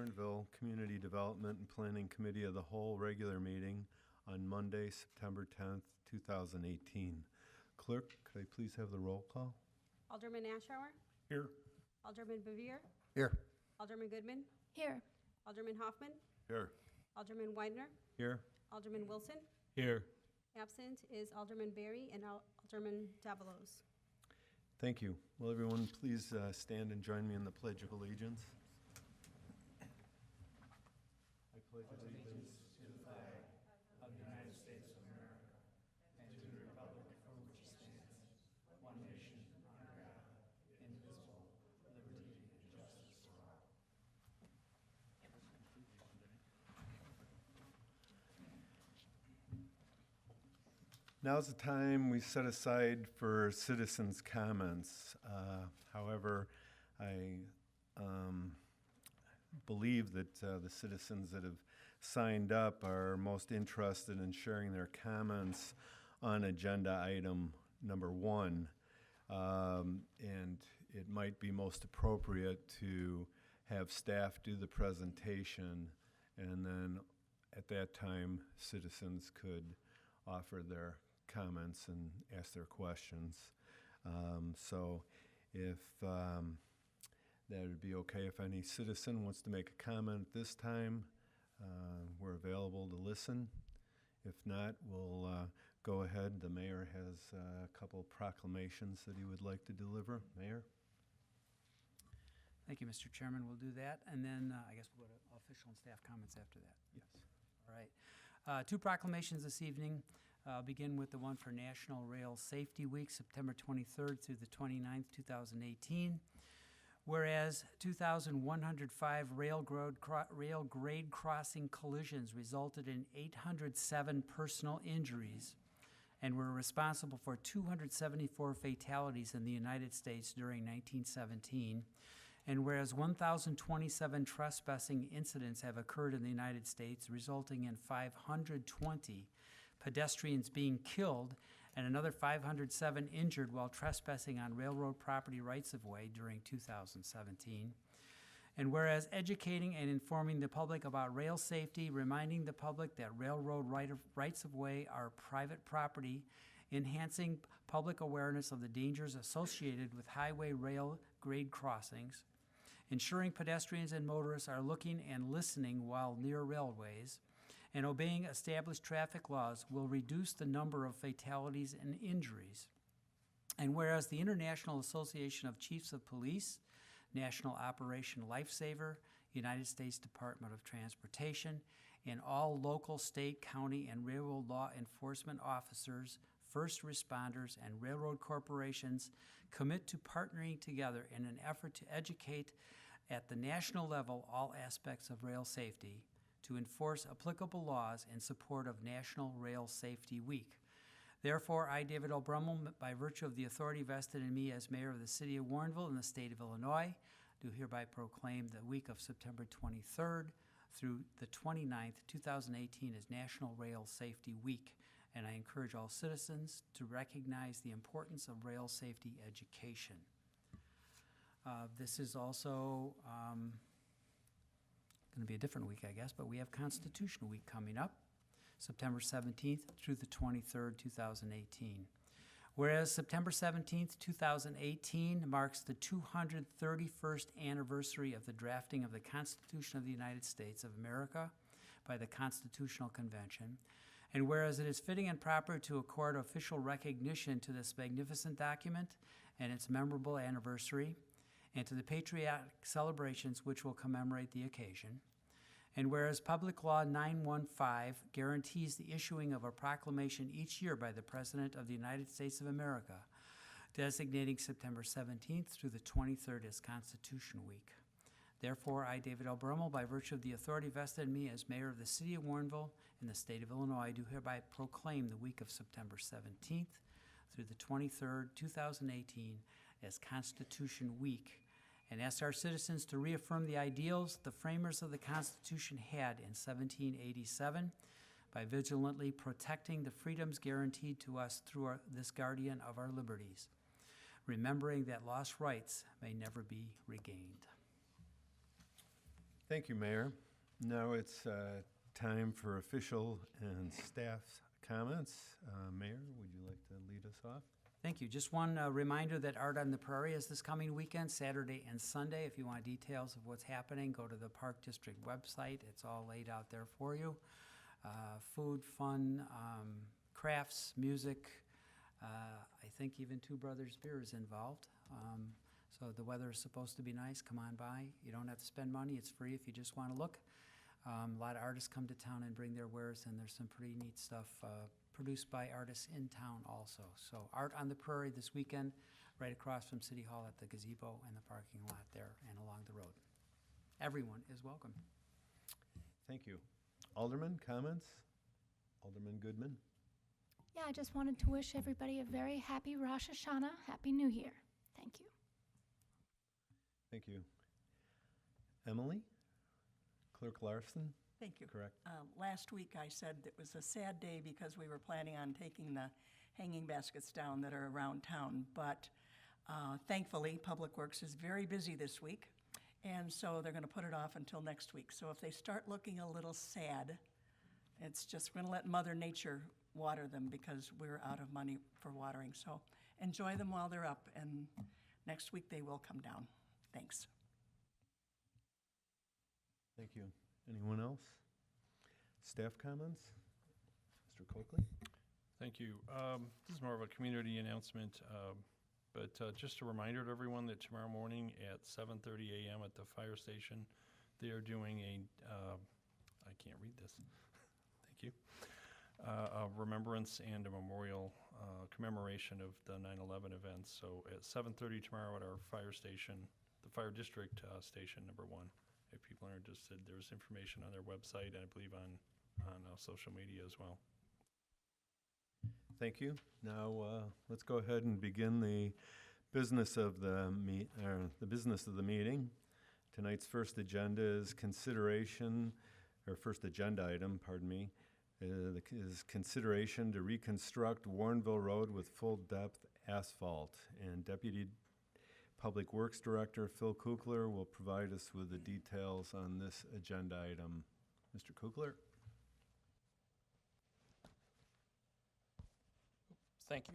Warrenville Community Development and Planning Committee of the Whole regular meeting on Monday, September 10th, 2018. Clerk, could I please have the roll call? Alderman Ashour, Here. Alderman Bevere, Here. Alderman Goodman, Here. Alderman Hoffman, Here. Alderman Weidner, Here. Alderman Wilson. Here. Absent is Alderman Berry and Alderman Davalos. Thank you. Will everyone please stand and join me in the Pledge of Allegiance? I pledge allegiance to the flag of the United States of America and to the republic for which it stands, one nation, under God, indivisible, with liberty and justice for all. Now's the time we set aside for citizens' comments. However, I believe that the citizens that have signed up are most interested in sharing their comments on agenda item number 1. And it might be most appropriate to have staff do the presentation, and then at that time, citizens could offer their comments and ask their questions. So if that would be okay, if any citizen wants to make a comment at this time, we're available to listen. If not, we'll go ahead. The mayor has a couple proclamations that he would like to deliver. Mayor? Thank you, Mr. Chairman. We'll do that, and then I guess we'll go to official and staff comments after that. Yes. All right. 2 proclamations this evening. Begin with the one for National Rail Safety Week, September 23rd through the 29th, 2018. Whereas 2,105 rail grade crossing collisions resulted in 807 personal injuries and were responsible for 274 fatalities in the United States during 1917. And whereas 1,027 trespassing incidents have occurred in the United States, resulting in 520 pedestrians being killed and another 507 injured while trespassing on railroad property rights-of-way during 2017. And whereas educating and informing the public about rail safety, reminding the public that railroad rights-of-way are private property, enhancing public awareness of the dangers associated with highway rail grade crossings, ensuring pedestrians and motorists are looking and listening while near railways, and obeying established traffic laws will reduce the number of fatalities and injuries. And whereas the International Association of Chiefs of Police, National Operation Lifesaver, United States Department of Transportation, and all local, state, county, and railroad law enforcement officers, first responders, and railroad corporations commit to partnering together in an effort to educate at the national level all aspects of rail safety, to enforce applicable laws in support of National Rail Safety Week. Therefore, I, David L. Brummel, by virtue of the authority vested in me as mayor of the city of Warrenville in the state of Illinois, do hereby proclaim the week of September 23rd through the 29th, 2018 as National Rail Safety Week. And I encourage all citizens to recognize the importance of rail safety education. This is also going to be a different week, I guess, but we have Constitution Week coming up, September 17th through the 23rd, 2018. Whereas September 17th, 2018 marks the 231st anniversary of the drafting of the Constitution of the United States of America by the Constitutional Convention, and whereas it is fitting and proper to accord official recognition to this magnificent document and its memorable anniversary, and to the patriotic celebrations which will commemorate the occasion. And whereas Public Law 915 guarantees the issuing of a proclamation each year by the President of the United States of America, designating September 17th through the 23rd as Constitution Week. Therefore, I, David L. Brummel, by virtue of the authority vested in me as mayor of the city of Warrenville in the state of Illinois, do hereby proclaim the week of September 17th through the 23rd, 2018 as Constitution Week, and ask our citizens to reaffirm the ideals the framers of the Constitution had in 1787 by vigilantly protecting the freedoms guaranteed to us through this guardian of our liberties, remembering that lost rights may never be regained. Thank you, Mayor. Now it's time for official and staff comments. Mayor, would you like to lead us off? Thank you. Just one reminder that Art on the Prairie is this coming weekend, Saturday and Sunday. If you want details of what's happening, go to the Park District website. It's all laid out there for you. Food, fun, crafts, music. I think even Two Brothers Beer is involved. So the weather is supposed to be nice. Come on by. You don't have to spend money. It's free if you just want to look. A lot of artists come to town and bring their wares, and there's some pretty neat stuff produced by artists in town also. So Art on the Prairie this weekend, right across from City Hall at the gazebo and the parking lot there and along the road. Everyone is welcome. Thank you. Alderman, comments? Alderman Goodman? Yeah, I just wanted to wish everybody a very happy Rosh Hashanah, Happy New Year. Thank you. Thank you. Emily? Clerk Larson? Thank you. Correct. Last week, I said it was a sad day because we were planning on taking the hanging baskets down that are around town. But thankfully, Public Works is very busy this week, and so they're going to put it off until next week. So if they start looking a little sad, it's just going to let Mother Nature water them because we're out of money for watering. So enjoy them while they're up, and next week they will come down. Thanks. Thank you. Anyone else? Staff comments? Mr. Coakley? Thank you. This is more of a community announcement, but just a reminder to everyone that tomorrow morning at 7:30 a.m. at the fire station, they are doing I can't read this. Thank you. A remembrance and a memorial commemoration of the 9/11 events. So at 7:30 tomorrow at our fire station, the fire district station number 1. If people are interested, there's information on their website and I believe on social media as well. Thank you. Now, let's go ahead and begin the business of the business of the meeting. Tonight's first agenda is first agenda item, pardon me, is consideration to reconstruct Warrenville Road with full depth asphalt. And Deputy Public Works Director Phil Kukler will provide us with the details on this agenda item. Mr. Kukler? Thank you.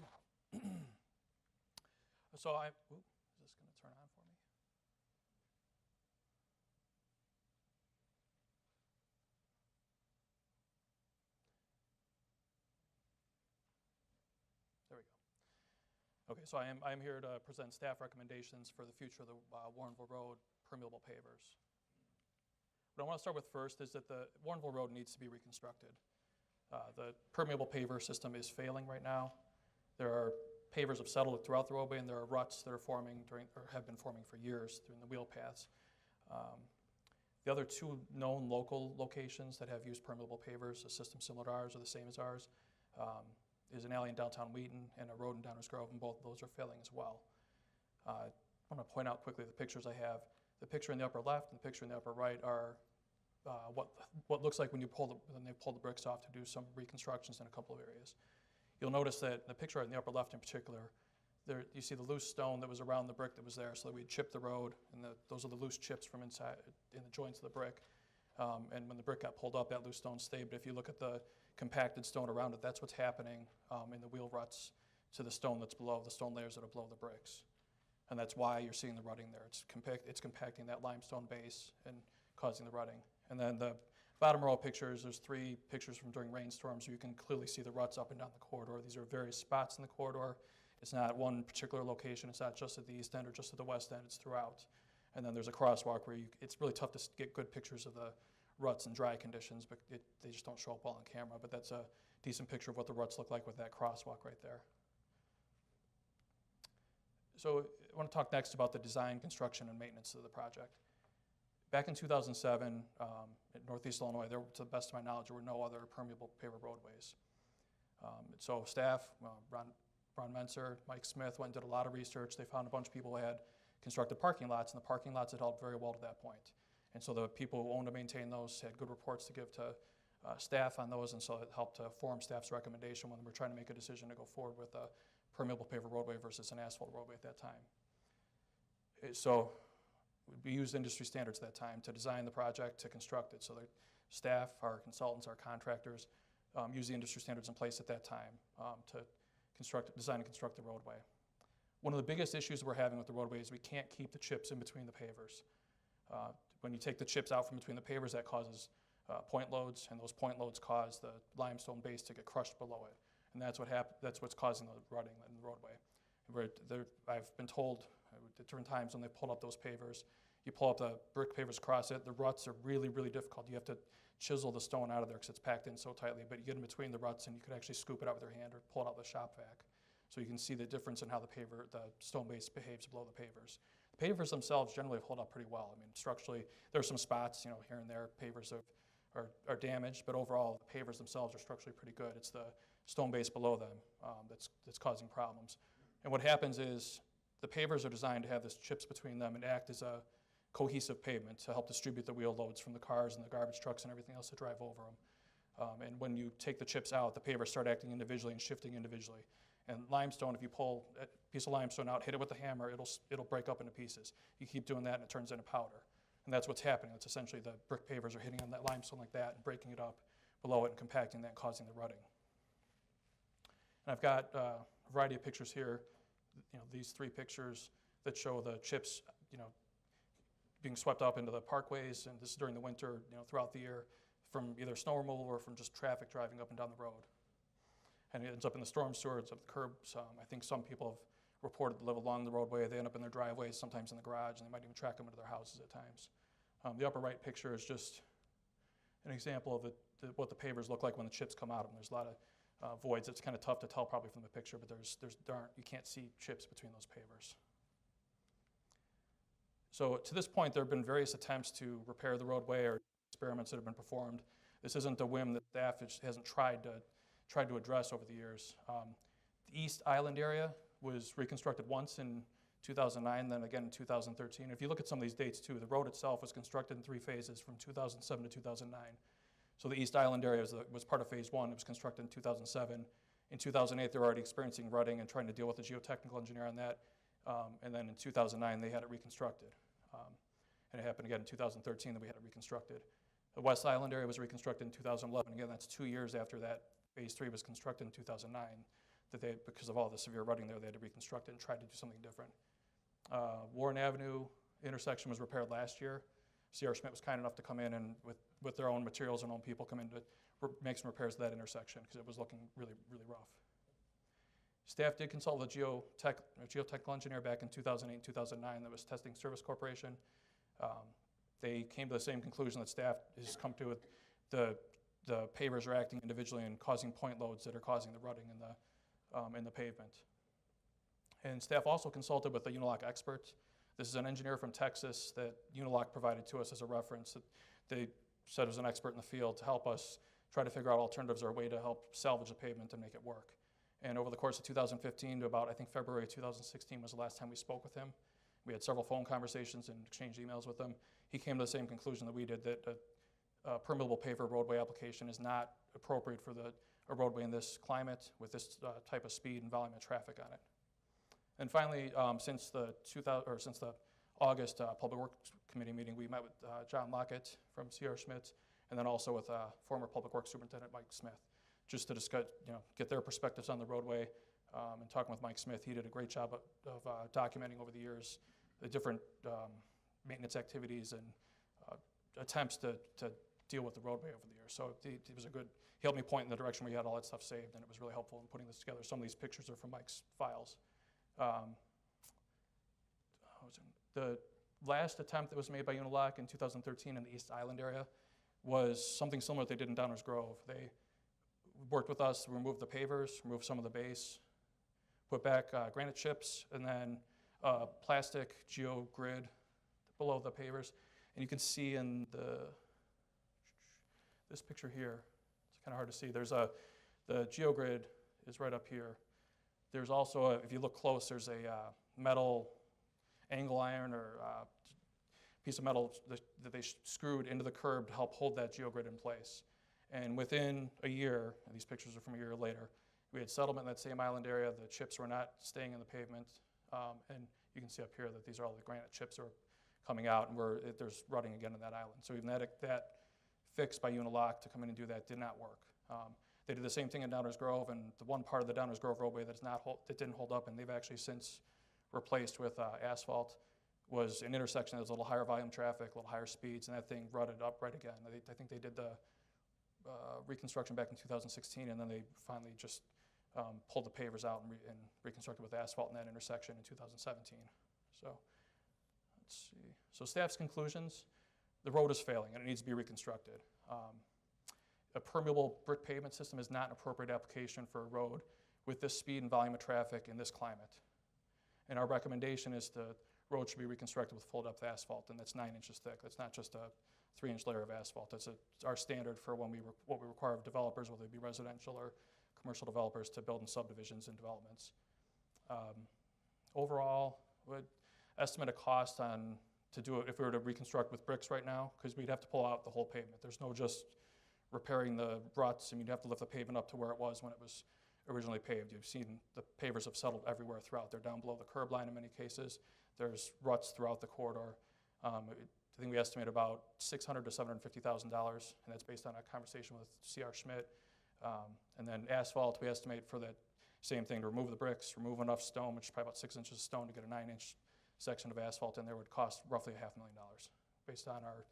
So is this going to turn on for me? There we go. Okay, so I am here to present staff recommendations for the future of the Warrenville Road permeable pavers. What I want to start with first is that the Warrenville Road needs to be reconstructed. The permeable paver system is failing right now. There are pavers have settled throughout the roadway, and there are ruts that are forming have been forming for years through the wheel paths. The other two known local locations that have used permeable pavers, a system similar to ours or the same as ours, is an alley in downtown Wheaton and a road in Downers Grove, and both of those are failing as well. I want to point out quickly the pictures I have. The picture in the upper left and the picture in the upper right are what looks like when they pull the bricks off to do some reconstructions in a couple of areas. You'll notice that the picture in the upper left in particular, there you see the loose stone that was around the brick that was there, so that we'd chipped the road, and those are the loose chips from inside in the joints of the brick. And when the brick got pulled up, that loose stone stayed. But if you look at the compacted stone around it, that's what's happening in the wheel ruts to the stone that's below, the stone layers that are below the bricks. And that's why you're seeing the rutting there. It's compacting that limestone base and causing the rutting. And then the bottom row of pictures, there's 3 pictures from during rainstorms, so you can clearly see the ruts up and down the corridor. These are various spots in the corridor. It's not one particular location. It's not just at the east end or just at the west end. It's throughout. And then there's a crosswalk where it's really tough to get good pictures of the ruts in dry conditions, but they just don't show up well on camera. But that's a decent picture of what the ruts look like with that crosswalk right there. So I want to talk next about the design, construction, and maintenance of the project. Back in 2007, in Northeast Illinois, to the best of my knowledge, there were no other permeable paver roadways. So staff, Ron Menser, Mike Smith, went and did a lot of research. They found a bunch of people who had constructed parking lots, and the parking lots had held very well to that point. And so the people who owned and maintained those had good reports to give to staff on those, and so it helped to form staff's recommendation when we were trying to make a decision to go forward with a permeable paver roadway versus an asphalt roadway at that time. So we used industry standards at that time to design the project, to construct it. So the staff, our consultants, our contractors used the industry standards in place at that time to design and construct the roadway. One of the biggest issues we're having with the roadway is we can't keep the chips in between the pavers. When you take the chips out from between the pavers, that causes point loads, and those point loads cause the limestone base to get crushed below it. And that's what's causing the rutting in the roadway. I've been told at different times when they pulled up those pavers, you pull up the brick pavers across it, the ruts are really, really difficult. You have to chisel the stone out of there because it's packed in so tightly, but you get in between the ruts and you could actually scoop it out with your hand or pull it out of the shop vac. So you can see the difference in how the stone base behaves below the pavers. The pavers themselves generally hold up pretty well. I mean, structurally, there's some spots, here and there, pavers are damaged, but overall, the pavers themselves are structurally pretty good. It's the stone base below them that's causing problems. And what happens is the pavers are designed to have this chips between them and act as a cohesive pavement to help distribute the wheel loads from the cars and the garbage trucks and everything else that drive over them. And when you take the chips out, the pavers start acting individually and shifting individually. And limestone, if you pull a piece of limestone out, hit it with a hammer, it'll break up into pieces. You keep doing that and it turns into powder. And that's what's happening. It's essentially the brick pavers are hitting on that limestone like that and breaking it up below it and compacting that and causing the rutting. And I've got a variety of pictures here, these 3 pictures that show the chips, being swept up into the parkways, and this is during the winter, throughout the year, from either snow removal or from just traffic driving up and down the road. And it ends up in the storm sewer, it's up the curbs. I think some people have reported to live along the roadway. They end up in their driveways, sometimes in the garage, and they might even track them into their houses at times. The upper right picture is just an example of what the pavers look like when the chips come out of them. There's a lot of voids. It's kind of tough to tell probably from the picture, but you can't see chips between those pavers. So to this point, there have been various attempts to repair the roadway or experiments that have been performed. This isn't a whim that staff hasn't tried to address over the years. The East Island area was reconstructed once in 2009, then again in 2013. If you look at some of these dates too, the road itself was constructed in 3 phases from 2007 to 2009. So the East Island area was part of phase 1. It was constructed in 2007. In 2008, they were already experiencing rutting and trying to deal with the geotechnical engineer on that. And then in 2009, they had it reconstructed. And it happened again in 2013 that we had it reconstructed. The West Island area was reconstructed in 2011. Again, that's 2 years after that phase 3 was constructed in 2009, that because of all the severe rutting there, they had to reconstruct it and try to do something different. Warren Avenue intersection was repaired last year. C.R. Schmidt was kind enough to come in and with their own materials and own people come in to make some repairs to that intersection because it was looking really, really rough. Staff did consult with a geotechnical engineer back in 2008 and 2009 that was Testing Service Corporation. They came to the same conclusion that staff has come to. The pavers are acting individually and causing point loads that are causing the rutting in the pavement. And staff also consulted with a Unilock expert. This is an engineer from Texas that Unilock provided to us as a reference. That they said was an expert in the field to help us try to figure out alternatives or a way to help salvage the pavement and make it work. And over the course of 2015 to about, I think, February 2016 was the last time we spoke with him. We had several phone conversations and exchanged emails with him. He came to the same conclusion that we did, that a permeable paver roadway application is not appropriate for a roadway in this climate with this type of speed and volume of traffic on it. And finally, since the August Public Works Committee meeting, we met with John Lockett from C.R. Schmidt, and then also with former Public Works Superintendent Mike Smith, just to discuss, get their perspectives on the roadway. And talking with Mike Smith, he did a great job of documenting over the years the different maintenance activities and attempts to deal with the roadway over the years. So he helped me point in the direction where he had all that stuff saved, and it was really helpful in putting this together. Some of these pictures are from Mike's files. The last attempt that was made by Unilock in 2013 in the East Island area was something similar that they did in Downers Grove. They worked with us to remove the pavers, remove some of the base, put back granite chips, and then plastic geogrid below the pavers. And you can see in this picture here, it's kind of hard to see. The geogrid is right up here. There's also, if you look close, there's a metal angle iron or piece of metal that they screwed into the curb to help hold that geogrid in place. And within a year, and these pictures are from a year later, we had settlement in that same island area. The chips were not staying in the pavement. And you can see up here that these are all the granite chips that were coming out, and there's rutting again in that island. So even that fix by Unilock to come in and do that did not work. They did the same thing in Downers Grove, and the one part of the Downers Grove roadway that didn't hold up, and they've actually since replaced with asphalt, was an intersection that was a little higher volume traffic, a little higher speeds, and that thing rutted up right again. I think they did the reconstruction back in 2016, and then they finally just pulled the pavers out and reconstructed with asphalt in that intersection in 2017. So let's see. So staff's conclusions: the road is failing and it needs to be reconstructed. A permeable brick pavement system is not an appropriate application for a road with this speed and volume of traffic in this climate. And our recommendation is the road should be reconstructed with full depth asphalt, and that's 9 inches thick. That's not just a 3-inch layer of asphalt. That's our standard for what we require of developers, whether it be residential or commercial developers, to build in subdivisions and developments. Overall, would estimate a cost to do it if we were to reconstruct with bricks right now, because we'd have to pull out the whole pavement. There's no just repairing the ruts, and you'd have to lift the pavement up to where it was when it was originally paved. You've seen the pavers have settled everywhere throughout. They're down below the curb line in many cases. There's ruts throughout the corridor. I think we estimate about $600,000 to $750,000, and that's based on a conversation with C.R. Schmidt. And then asphalt, we estimate for that same thing, to remove the bricks, remove enough stone, which is probably about 6 inches of stone, to get a 9-inch section of asphalt in there would cost roughly $500,000, based on our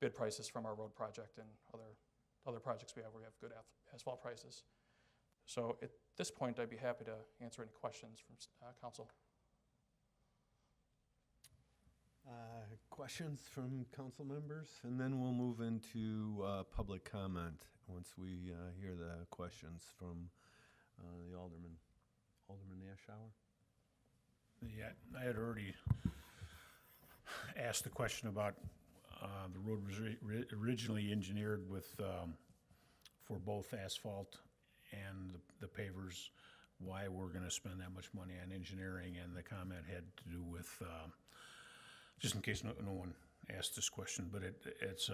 bid prices from our road project and other projects we have where we have good asphalt prices. So at this point, I'd be happy to answer any questions from council. Questions from council members? And then we'll move into public comment once we hear the questions from the alderman. Alderman Ashour? Yeah, I had already asked the question about the road was originally engineered with for both asphalt and the pavers, why we're going to spend that much money on engineering, and the comment had to do with, just in case no one asked this question, but it's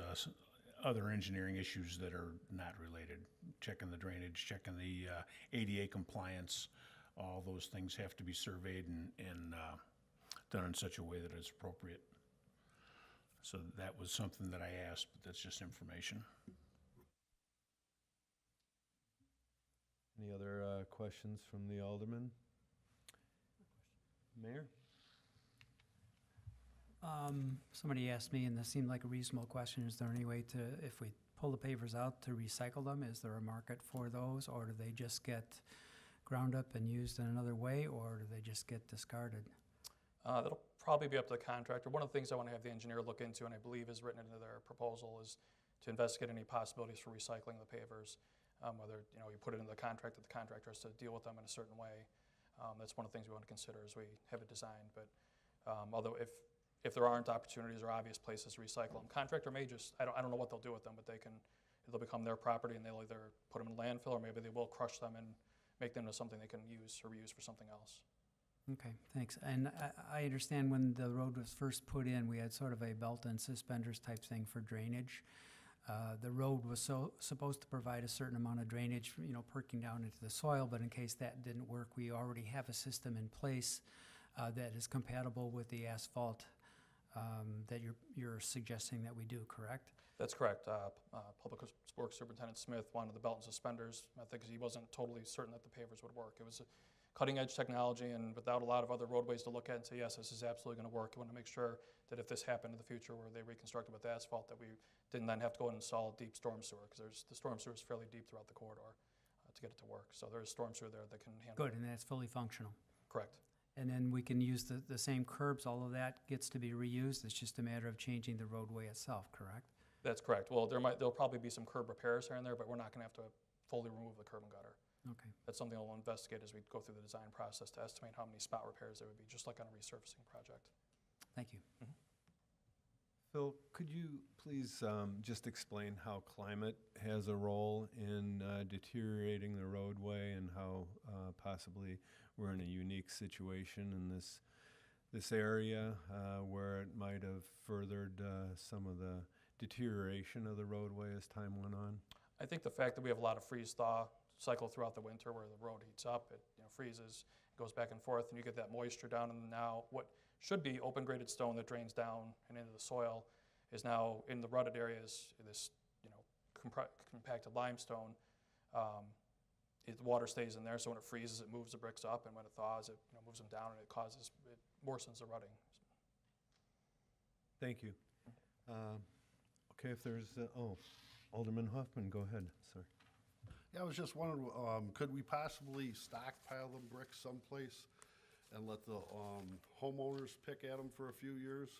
other engineering issues that are not related. Checking the drainage, checking the ADA compliance, all those things have to be surveyed and done in such a way that it's appropriate. So that was something that I asked, but that's just information. Any other questions from the alderman? Mayor? Somebody asked me, and this seemed like a reasonable question, is there any way to, if we pull the pavers out, to recycle them? Is there a market for those, or do they just get ground up and used in another way, or do they just get discarded? That'll probably be up to the contractor. One of the things I want to have the engineer look into, and I believe is written into their proposal, is to investigate any possibilities for recycling the pavers. Whether you put it into the contract that the contractor has to deal with them in a certain way. That's one of the things we want to consider as we have it designed. But although if there aren't opportunities or obvious places to recycle them, contractor may just, I don't know what they'll do with them, but they'll become their property, and they'll either put them in a landfill, or maybe they will crush them and make them into something they can use or reuse for something else. Okay, thanks. And I understand when the road was first put in, we had sort of a belt and suspenders type thing for drainage. The road was supposed to provide a certain amount of drainage, perking down into the soil, but in case that didn't work, we already have a system in place that is compatible with the asphalt that you're suggesting that we do, correct? That's correct. Public Works Superintendent Smith wanted the belt and suspenders method because he wasn't totally certain that the pavers would work. It was a cutting-edge technology, and without a lot of other roadways to look at and say, yes, this is absolutely going to work. We want to make sure that if this happened in the future where they reconstructed with asphalt, that we didn't then have to go and install deep storm sewer, because the storm sewer is fairly deep throughout the corridor to get it to work. So there's storm sewer there that can handle Good, it. and that's fully functional. Correct. And then we can use the same curbs, all of that gets to be reused. It's just a matter of changing the roadway itself, correct? That's correct. Well, there'll probably be some curb repairs here and there, but we're not going to have to fully remove the curb and gutter. Okay. That's something we'll investigate as we go through the design process to estimate how many spot repairs there would be, just like on a resurfacing project. Thank you. Phil, could you please just explain how climate has a role in deteriorating the roadway, and how possibly we're in a unique situation in this area where it might have furthered some of the deterioration of the roadway as time went on? I think the fact that we have a lot of freeze-thaw cycle throughout the winter where the road heats up, it freezes, goes back and forth, and you get that moisture down, and now what should be open graded stone that drains down and into the soil is now in the rutted areas, this, compacted limestone. The water stays in there, so when it freezes, it moves the bricks up, and when it thaws, it moves them down, and it worsens the rutting. Thank you. Okay, if there's, Alderman Hoffman, go ahead, sorry. Yeah, I was just wondering, could we possibly stockpile them bricks someplace and let the homeowners pick at them for a few years?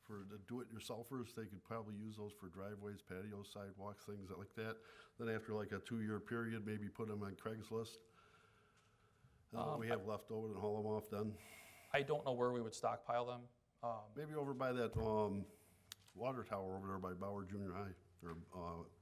For the do-it-yourselfers, they could probably use those for driveways, patios, sidewalks, things like that. Then after like a 2-year period, maybe put them on Craigslist. What we have left over and haul them off then. I don't know where we would stockpile them. Maybe over by that water tower over there by Bauer Junior High, or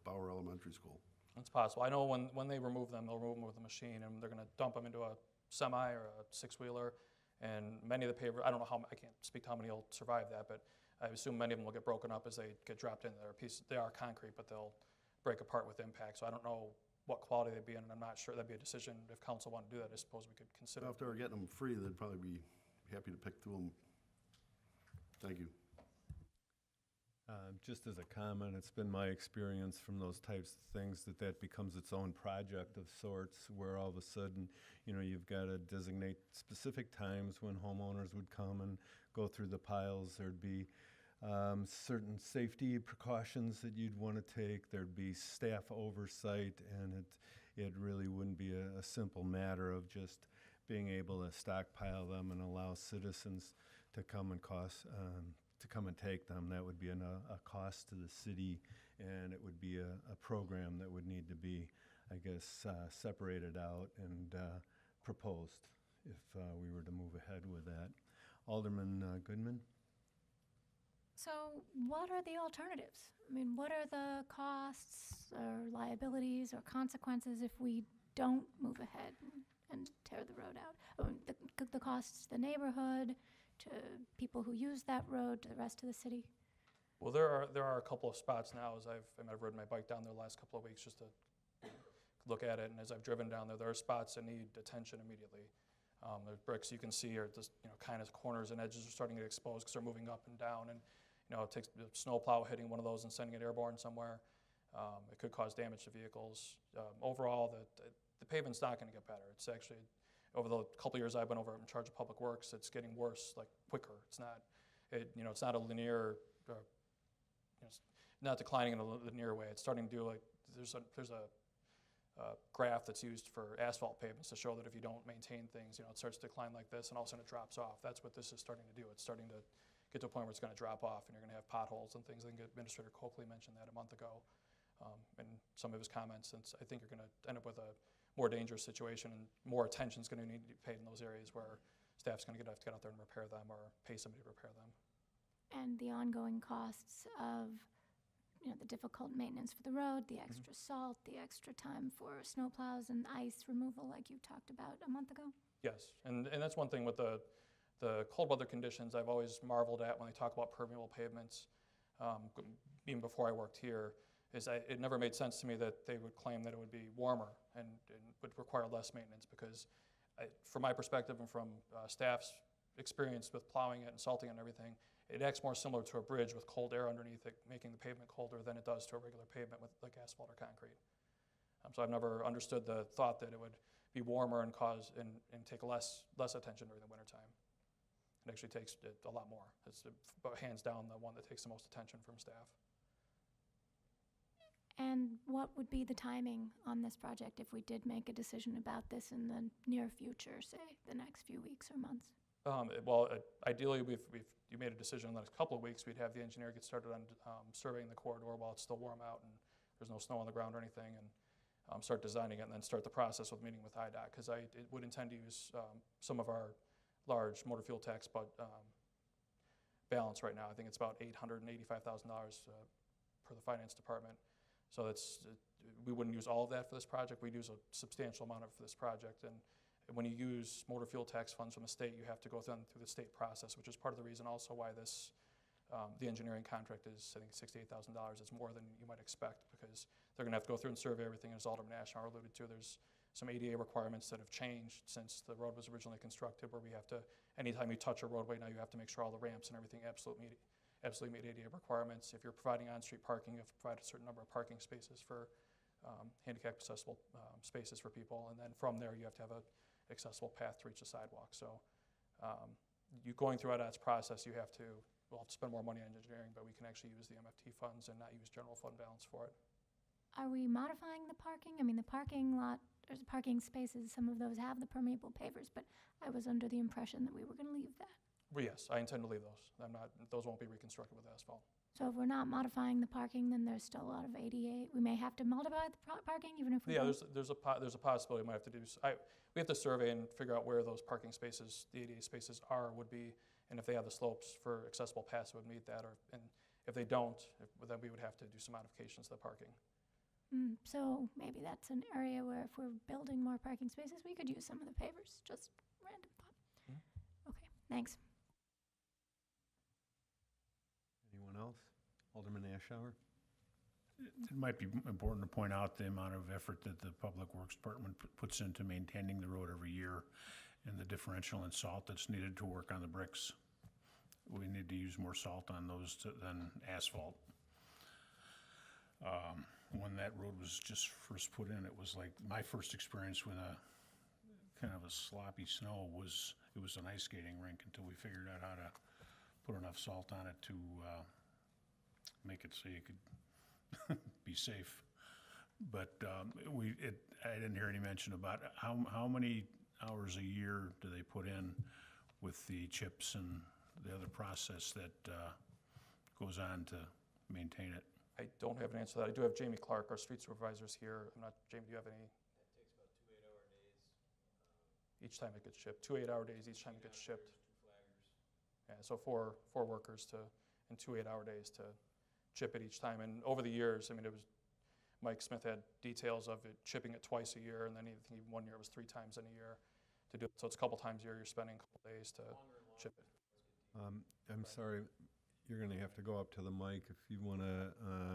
Bauer Elementary School. It's possible. I know when they remove them, they'll remove them with a machine, and they're going to dump them into a semi or a 6-wheeler. And many of the pavers, I don't know how, I can't speak to how many will survive that, but I assume many of them will get broken up as they get dropped in. They are concrete, but they'll break apart with impact. So I don't know what quality they'd be in, and I'm not sure that'd be a decision. If council wanted to do that, I suppose we could consider. If they were getting them free, they'd probably be happy to pick through them. Thank you. Just as a comment, it's been my experience from those types of things that becomes its own project of sorts, where all of a sudden, you've got to designate specific times when homeowners would come and go through the piles. There'd be certain safety precautions that you'd want to take. There'd be staff oversight, and it really wouldn't be a simple matter of just being able to stockpile them and allow citizens to come and take them. That would be a cost to the city, and it would be a program that would need to be, I guess, separated out and proposed if we were to move ahead with that. Alderman Goodman? So what are the alternatives? I mean, what are the costs or liabilities or consequences if we don't move ahead and tear the road out? I mean, the costs to the neighborhood, to people who use that road, to the rest of the city? Well, there are a couple of spots now, as I've ridden my bike down there the last couple of weeks just to look at it, and as I've driven down there are spots that need attention immediately. There's bricks you can see are just kind of corners and edges are starting to get exposed because they're moving up and down, and it takes a snowplow hitting one of those and sending it airborne somewhere. It could cause damage to vehicles. Overall, the pavement's not going to get better. It's actually, over the couple years I've been over in charge of public works, it's getting worse, like quicker. It's not a linear, not declining in a linear way. It's starting to do there's a graph that's used for asphalt pavements to show that if you don't maintain things, it starts to decline like this, and all of a sudden it drops off. That's what this is starting to do. It's starting to get to a point where it's going to drop off, and you're going to have potholes and things. I think Administrator Coakley mentioned that a month ago in some of his comments. And I think you're going to end up with a more dangerous situation, and more attention is going to need to be paid in those areas where staff's going to have to get out there and repair them or pay somebody to repair them. And the ongoing costs of the difficult maintenance for the road, the extra salt, the extra time for snowplows and ice removal like you talked about a month ago? Yes, and that's one thing with the cold weather conditions I've always marveled at when they talk about permeable pavements, even before I worked here, is it never made sense to me that they would claim that it would be warmer and would require less maintenance, because from my perspective and from staff's experience with plowing it and salting it and everything, it acts more similar to a bridge with cold air underneath it, making the pavement colder than it does to a regular pavement with like asphalt or concrete. So I've never understood the thought that it would be warmer and take less attention during the wintertime. It actually takes a lot more. It's hands down the one that takes the most attention from staff. And what would be the timing on this project if we did make a decision about this in the near future, say the next few weeks or months? Ideally, you made a decision in the next couple of weeks. We'd have the engineer get started on surveying the corridor while it's still warm out and there's no snow on the ground or anything, and start designing it, and then start the process with meeting with IDOT, because I would intend to use some of our large motor fuel tax balance right now. I think it's about $885,000 for the finance department. So we wouldn't use all of that for this project. We'd use a substantial amount of it for this project. And when you use motor fuel tax funds from the state, you have to go through the state process, which is part of the reason also why the engineering contract is, I think, $68,000. It's more than you might expect, because they're going to have to go through and survey everything. As Alderman Ashmar alluded to, there's some ADA requirements that have changed since the road was originally constructed, where we have to, anytime you touch a roadway now, you have to make sure all the ramps and everything absolutely meet ADA requirements. If you're providing on-street parking, you have to provide a certain number of parking spaces for handicap accessible spaces for people, and then from there you have to have an accessible path to reach the sidewalk. So you going through ADOT's process, we'll have to spend more money on engineering, but we can actually use the MFT funds and not use general fund balance for it. Are we modifying the parking? I mean, the parking lot, there's parking spaces, some of those have the permeable pavers, but I was under the impression that we were going to leave that. Well, yes, I intend to leave those. Those won't be reconstructed with asphalt. So if we're not modifying the parking, then there's still a lot of ADA. We may have to modify the parking even if we Yeah, don't. there's a possibility we might have to do, we have to survey and figure out where those parking spaces, the ADA spaces would be, and if they have the slopes for accessible paths that would meet that, and if they don't, then we would have to do some modifications to the parking. So maybe that's an area where if we're building more parking spaces, we could use some of the pavers. Just random thought. Okay, thanks. Anyone else? Alderman Ashour? It might be important to point out the amount of effort that the Public Works Department puts into maintaining the road every year and the differential in salt that's needed to work on the bricks. We need to use more salt on those than asphalt. When that road was just first put in, it was like my first experience with a kind of a sloppy snow was, it was an ice skating rink until we figured out how to put enough salt on it to make it so you could be safe. But I didn't hear any mention about how many hours a year do they put in with the chips and the other process that goes on to maintain it. I don't have an answer to that. I do have Jamie Clark, our street supervisors here. Jamie, do you have any? It takes about 2 8-hour days. Each time it gets shipped, 2 8-hour days each time it gets shipped. 2 flaggers. Yeah, so four workers in 2 8-hour days to chip it each time. And over the years, I mean, Mike Smith had details of it chipping it twice a year, and then I think 1 year it was 3 times in a year to do it. So it's a couple times a year you're spending a couple days to chip it. I'm sorry, you're going to have to go up to the mic if you want to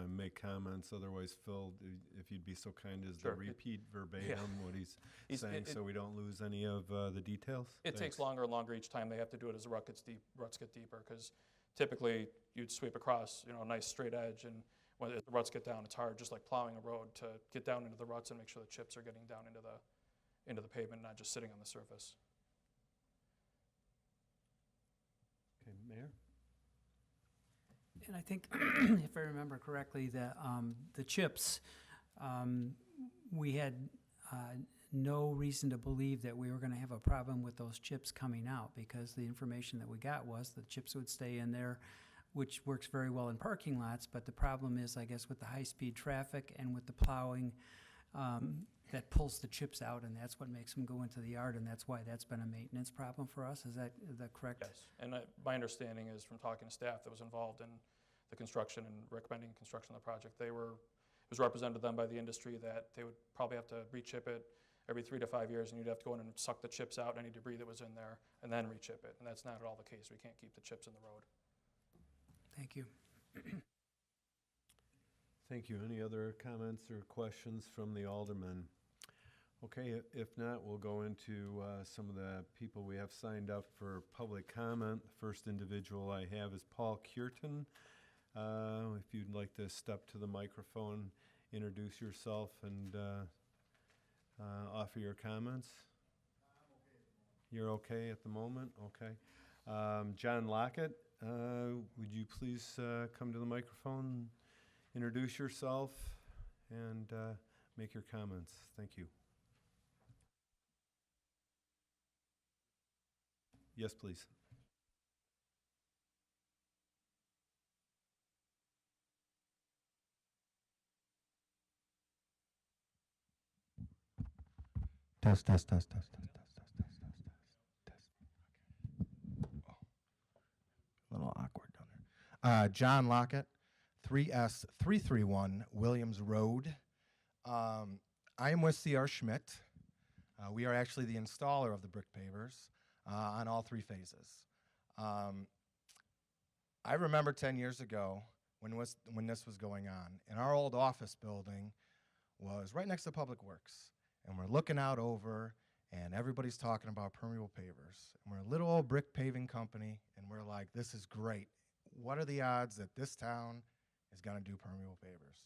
make comments. Otherwise, Phil, if you'd be so kind as to Sure. repeat verbatim what he's saying so we don't lose any of the details. It takes Thanks. longer and longer each time. They have to do it as the ruts get deeper, because typically you'd sweep across, a nice straight edge, and when the ruts get down, it's hard, just like plowing a road, to get down into the ruts and make sure the chips are getting down into the pavement, not just sitting on the surface. Okay, Mayor? And I think, if I remember correctly, the chips, we had no reason to believe that we were going to have a problem with those chips coming out, because the information that we got was the chips would stay in there, which works very well in parking lots. But the problem is, I guess, with the high-speed traffic and with the plowing, that pulls the chips out, and that's what makes them go into the yard, and that's why that's been a maintenance problem for us. Is that correct? Yes, and my understanding is from talking to staff that was involved in the construction and recommending construction of the project, it was represented to them by the industry that they would probably have to re-chip it every 3 to 5 years, and you'd have to go in and suck the chips out, any debris that was in there, and then re-chip it. And that's not at all the case. We can't keep the chips in the road. Thank you. Thank you. Any other comments or questions from the aldermen? Okay, if not, we'll go into some of the people we have signed up for public comment. The first individual I have is Paul Cureton. If you'd like to step to the microphone, introduce yourself, and offer your comments. You're okay at the moment? Okay. John Lockett, would you please come to the microphone, introduce yourself, and make your comments? Thank you. Yes, please. Test. A little awkward down there. John Lockett, 3S331 Williams Road. I am with C.R. Schmidt. We are actually the installer of the brick pavers on all 3 phases. I remember 10 years ago when this was going on, and our old office building was right next to Public Works. and we're looking out over, and everybody's talking about permeable pavers. And we're a little old brick paving company, and we're like, this is great. What are the odds that this town is going to do permeable pavers?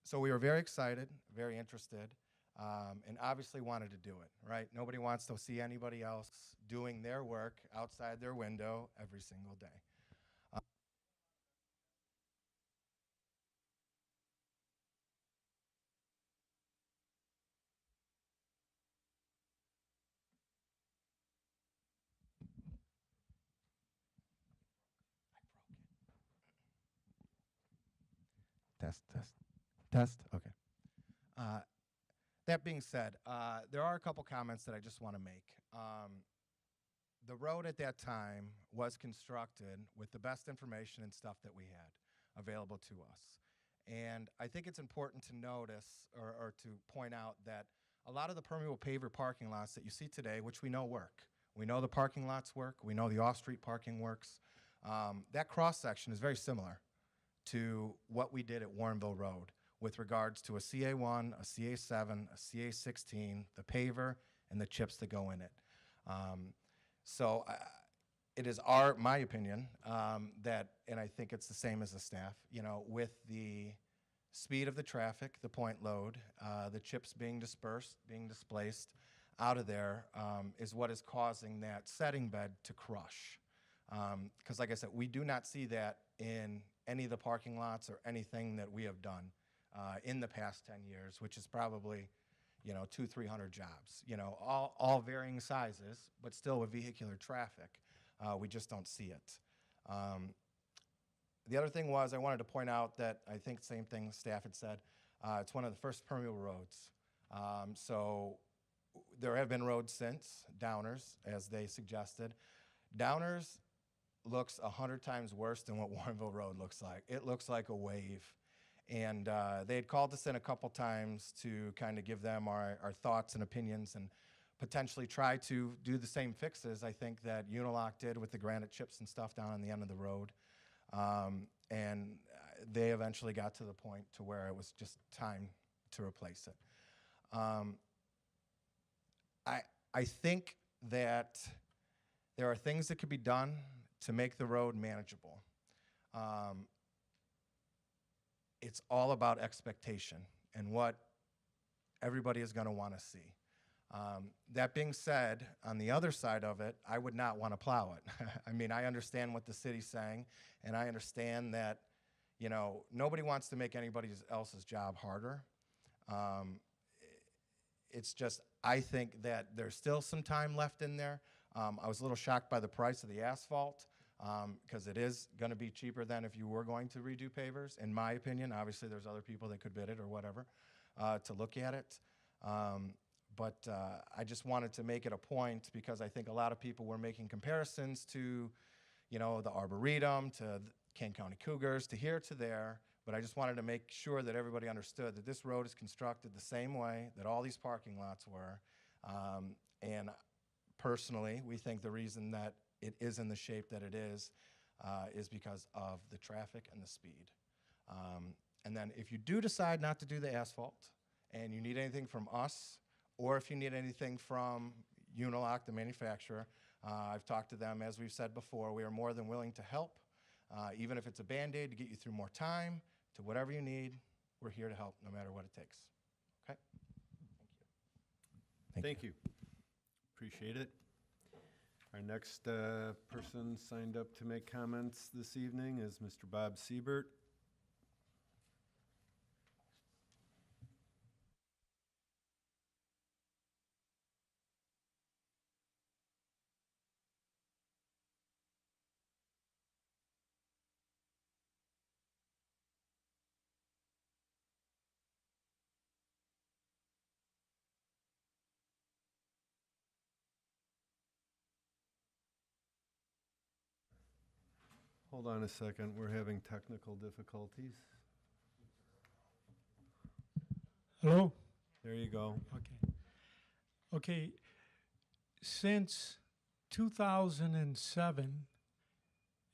So we were very excited, very interested, and obviously wanted to do it, right? Nobody wants to see anybody else doing their work outside their window every single day. Test. Okay. That being said, there are a couple comments that I just want to make. The road at that time was constructed with the best information and stuff that we had available to us. And I think it's important to notice or to point out that a lot of the permeable paver parking lots that you see today, which we know work. We know the parking lots work. We know the off-street parking works. That cross-section is very similar to what we did at Warrenville Road with regards to a CA1, a CA7, a CA16, the paver, and the chips that go in it. So it is my opinion that, and I think it's the same as the staff, you know, with the speed of the traffic, the point load, the chips being dispersed, being displaced out of there is what is causing that setting bed to crush. Because like I said, we do not see that in any of the parking lots or anything that we have done in the past 10 years, which is probably, you know, 200-300 jobs, you know, all varying sizes, but still with vehicular traffic. We just don't see it. The other thing was I wanted to point out that I think the same thing staff had said. It's one of the first permeable roads. So there have been roads since, Downers, as they suggested. Downers looks 100 times worse than what Warrenville Road looks like. It looks like a wave. And they had called us in a couple times to kind of give them our thoughts and opinions and potentially try to do the same fixes, I think, that Unilock did with the granite chips and stuff down on the end of the road. And they eventually got to the point to where it was just time to replace it. I think that there are things that could be done to make the road manageable. It's all about expectation and what everybody is going to want to see. That being said, on the other side of it, I would not want to plow it. I mean, I understand what the city's saying, and I understand that, you know, nobody wants to make anybody else's job harder. It's just, I think that there's still some time left in there. I was a little shocked by the price of the asphalt because it is going to be cheaper than if you were going to redo pavers, in my opinion. Obviously, there's other people that could bid it or whatever to look at it. But I just wanted to make it a point because I think a lot of people were making comparisons to, you know, the Arboretum, to the Kane County Cougars, to here, to there. But I just wanted to make sure that everybody understood that this road is constructed the same way that all these parking lots were. And personally, we think the reason that it is in the shape that it is because of the traffic and the speed. And then if you do decide not to do the asphalt and you need anything from us, or if you need anything from Unilock, the manufacturer, I've talked to them, as we've said before, we are more than willing to help. Even if it's a Band-Aid to get you through more time, to whatever you need, we're here to help no matter what it takes. Okay? Thank you. Appreciate it. Our next person signed up to make comments this evening is Mr. Bob Siebert. Hold on a second, we're having technical difficulties. Hello? There you go. Okay. Okay, since 2007,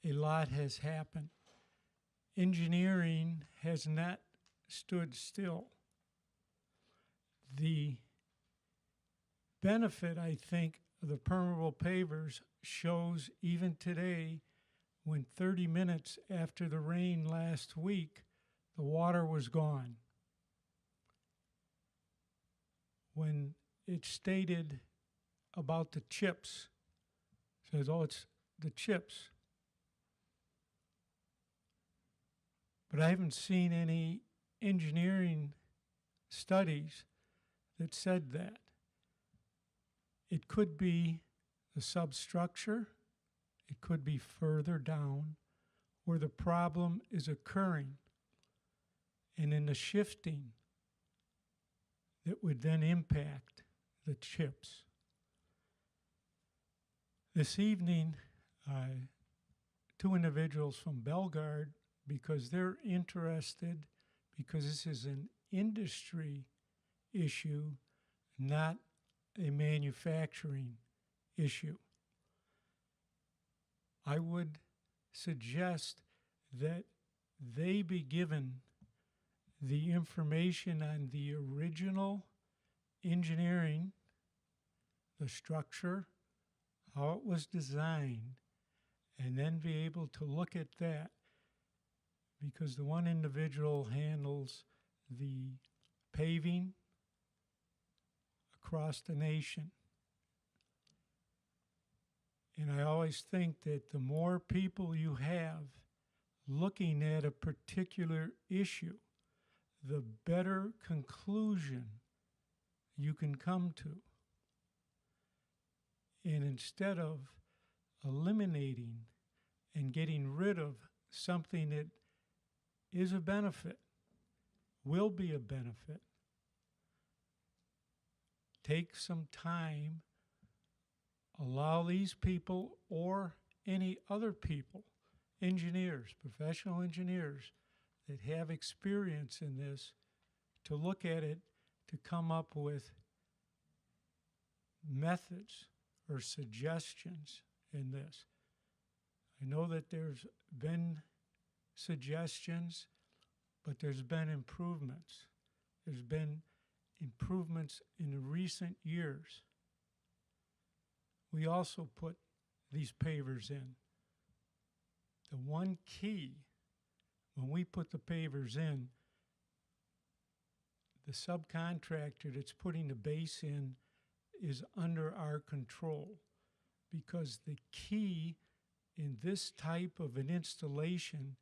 a lot has happened. Engineering has not stood still. the benefit, I think, of the permeable pavers shows even today, when 30 minutes after the rain last week, the water was gone. When it stated about the chips, says, oh, it's the chips. But I haven't seen any engineering studies that said that. It could be the substructure, it could be further down where the problem is occurring, and in the shifting that would then impact the chips. This evening, two individuals from Bellegarde, because they're interested, because this is an industry issue, not a manufacturing issue. I would suggest that they be given the information on the original engineering, the structure, how it was designed, and then be able to look at that, because the one individual handles the paving across the nation. And I always think that the more people you have looking at a particular issue, the better conclusion you can come to. And instead of eliminating and getting rid of something that is a benefit, will be a benefit, take some time, allow these people or any other people, engineers, professional engineers that have experience in this, to look at it, to come up with methods or suggestions in this. I know that there's been suggestions, but there's been improvements. There's been improvements in the recent years. We also put these pavers in. The one key, when we put the pavers in, the subcontractor that's putting the base in is under our control, because the key in this type of an installation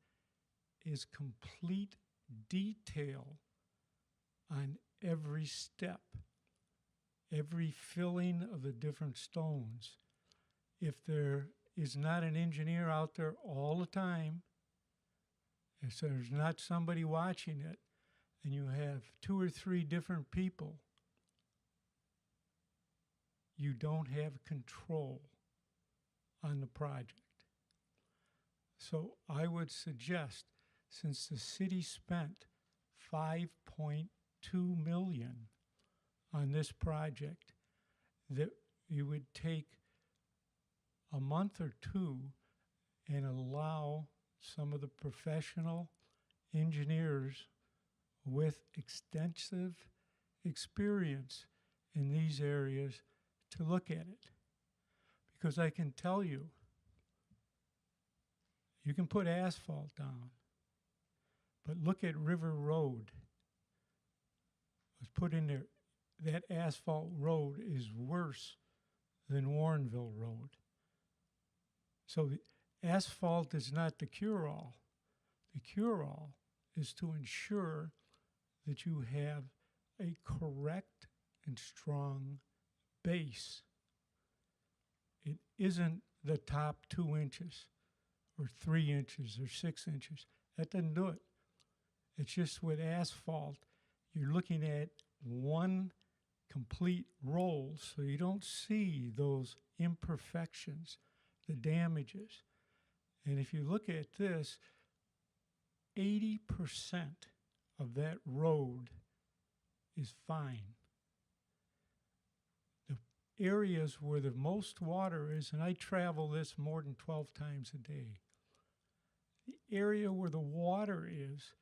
is complete detail on every step, every filling of the different stones. If there is not an engineer out there all the time, if there's not somebody watching it, and you have 2 or 3 different people, you don't have control on the project. So I would suggest, since the city spent $5.2 million on this project, that you would take a month or two and allow some of the professional engineers with extensive experience in these areas to look at it. Because I can tell you, you can put asphalt down, but look at River Road. It was put in there. That asphalt road is worse than Warrenville Road. So the asphalt is not the cure-all. The cure-all is to ensure that you have a correct and strong base. It isn't the top 2 inches or 3 inches or 6 inches. That doesn't do it. It's just with asphalt, you're looking at one complete roll, so you don't see those imperfections, the damages. And if you look at this, 80% of that road is fine. The areas where the most water is, and I travel this more than 12 times a day, the area where the water is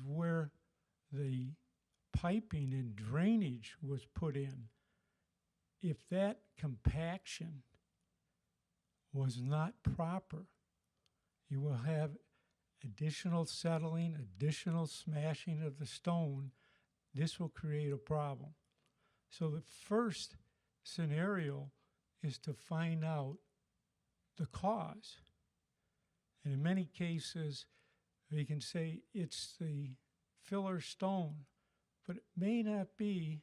where the piping and drainage was put in, if that compaction was not proper, you will have additional settling, additional smashing of the stone. This will create a problem. So the first scenario is to find out the cause. And in many cases, we can say it's the filler stone, but it may not be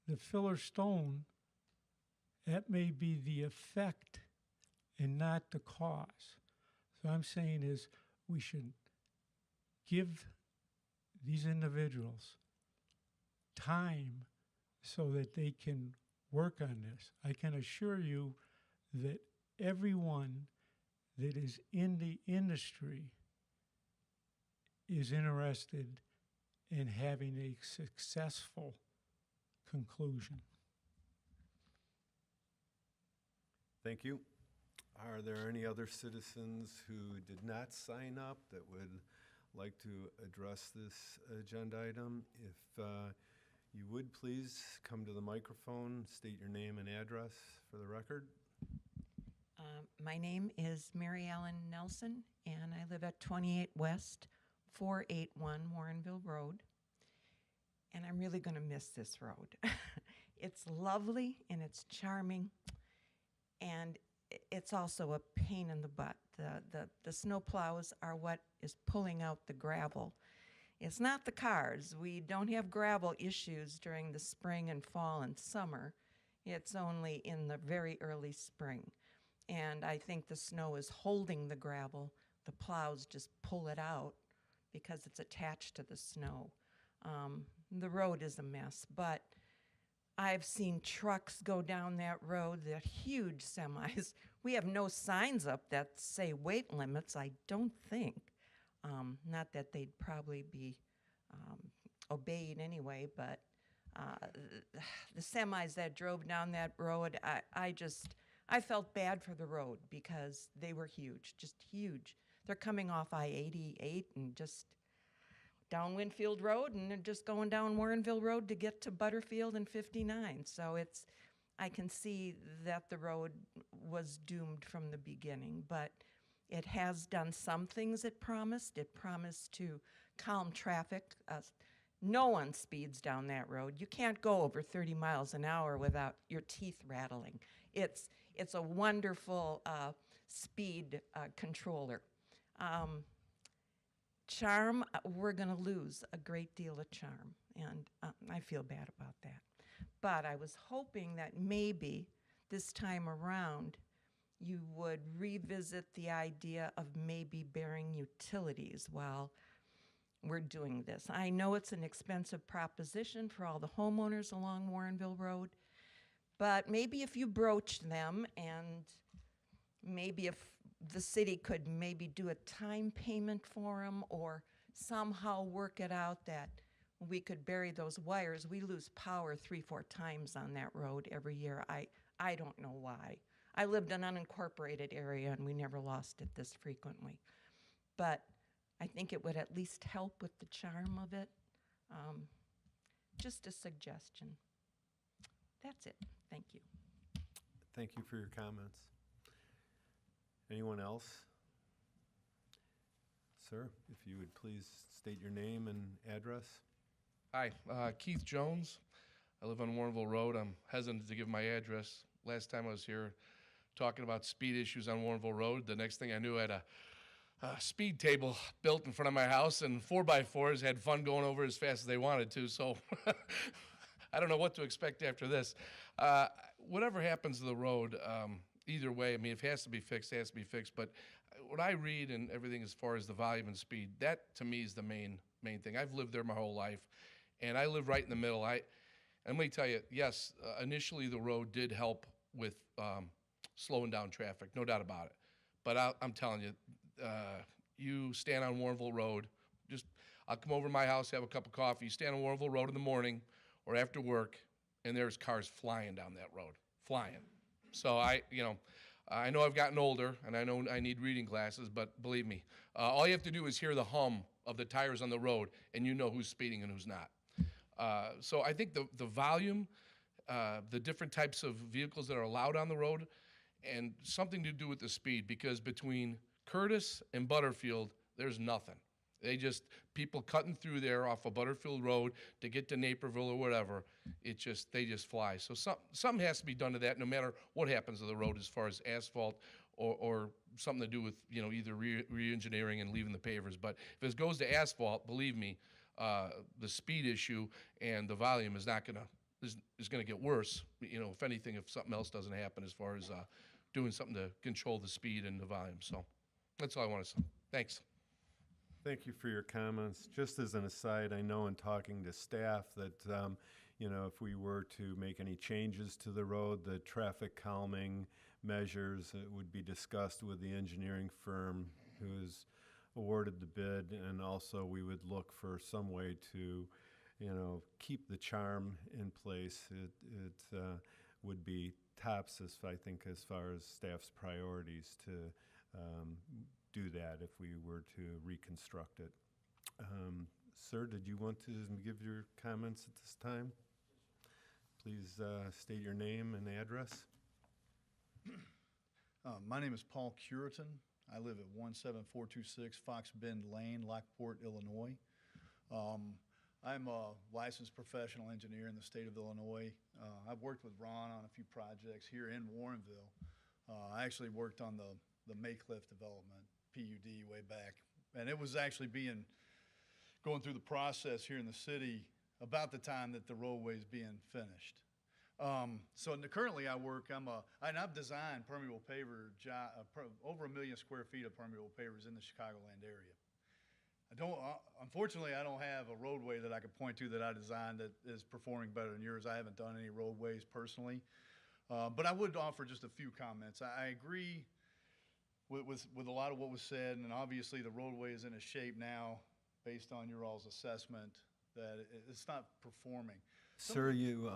the filler stone. That may be the effect and not the cause. So I'm saying is we should give these individuals time so that they can work on this. I can assure you that everyone that is in the industry is interested in having a successful conclusion. Thank you. Are there any other citizens who did not sign up that would like to address this agenda item? If you would, please come to the microphone, state your name and address for the record. My name is Mary Ellen Nelson, and I live at 28 West, 481 Warrenville Road. And I'm really going to miss this road. It's lovely and it's charming, and it's also a pain in the butt. The snow plows are what is pulling out the gravel. It's not the cars. We don't have gravel issues during the spring and fall and summer. It's only in the very early spring. And I think the snow is holding the gravel. The plows just pull it out because it's attached to the snow. The road is a mess, but I've seen trucks go down that road, they're huge semis. We have no signs up that say weight limits, I don't think. Not that they'd probably be obeyed anyway, but the semis that drove down that road, I felt bad for the road because they were huge, just huge. They're coming off I-88 and just down Winfield Road, and they're just going down Warrenville Road to get to Butterfield and 59. So I can see that the road was doomed from the beginning, but it has done some things it promised. It promised to calm traffic. No one speeds down that road. You can't go over 30 miles an hour without your teeth rattling. It's a wonderful speed controller. Charm, we're going to lose a great deal of charm, and I feel bad about that. But I was hoping that maybe this time around you would revisit the idea of maybe bearing utilities while we're doing this. I know it's an expensive proposition for all the homeowners along Warrenville Road, but maybe if you broached them, and maybe if the city could maybe do a time payment for them or somehow work it out that we could bury those wires. We lose power 3-4 times on that road every year. I don't know why. I lived in an unincorporated area and we never lost it this frequently. But I think it would at least help with the charm of it. Just a suggestion. That's it. Thank you. Thank you for your comments. Anyone else? Sir, if you would please state your name and address. Hi, Keith Jones. I live on Warrenville Road. I'm hesitant to give my address. Last time I was here talking about speed issues on Warrenville Road, the next thing I knew I had a speed table built in front of my house, and 4x4s had fun going over as fast as they wanted to, so I don't know what to expect after this. Whatever happens to the road, either way, I mean, if it has to be fixed, it has to be fixed. But what I read and everything as far as the volume and speed, that to me is the main thing. I've lived there my whole life, and I live right in the middle. And let me tell you, yes, initially the road did help with slowing down traffic, no doubt about it. But I'm telling you, you stand on Warrenville Road, I'll come over to my house, have a cup of coffee, stand on Warrenville Road in the morning or after work, and there's cars flying down that road, flying. So I know I've gotten older, and I know I need reading glasses, but believe me, all you have to do is hear the hum of the tires on the road, and you know who's speeding and who's not. So I think the volume, the different types of vehicles that are allowed on the road, and something to do with the speed, because between Curtis and Butterfield, there's nothing. People cutting through there off of Butterfield Road to get to Naperville or whatever, they just fly. So something has to be done to that, no matter what happens to the road as far as asphalt or something to do with, either re-engineering and leaving the pavers. But if it goes to asphalt, believe me, the speed issue and the volume is gonna get worse, if anything, if something else doesn't happen as far as doing something to control the speed and the volume. So that's all I want to say. Thanks. Thank you for your comments. Just as an aside, I know in talking to staff that, if we were to make any changes to the road, the traffic calming measures would be discussed with the engineering firm who has awarded the bid, and also we would look for some way to, keep the charm in place. It would be tops, I think, as far as staff's priorities to do that if we were to reconstruct it. Sir, did you want to give your comments at this time? Please state your name and address. My name is Paul Curitan. I live at 17426 Fox Bend Lane, Lockport, Illinois. I'm a licensed professional engineer in the state of Illinois. I've worked with Ron on a few projects here in Warrenville. I actually worked on the Maycliff development, PUD, way back. And it was actually going through the process here in the city about the time that the roadway's being finished. So currently I work, and I've designed permeable paver, over 1 million square feet of permeable pavers in the Chicagoland area. Unfortunately, I don't have a roadway that I could point to that I designed that is performing better than yours. I haven't done any roadways personally. But I would offer just a few comments. I agree with a lot of what was said, and obviously the roadway is in a shape now, based on your all's assessment, that it's not performing. Sir, you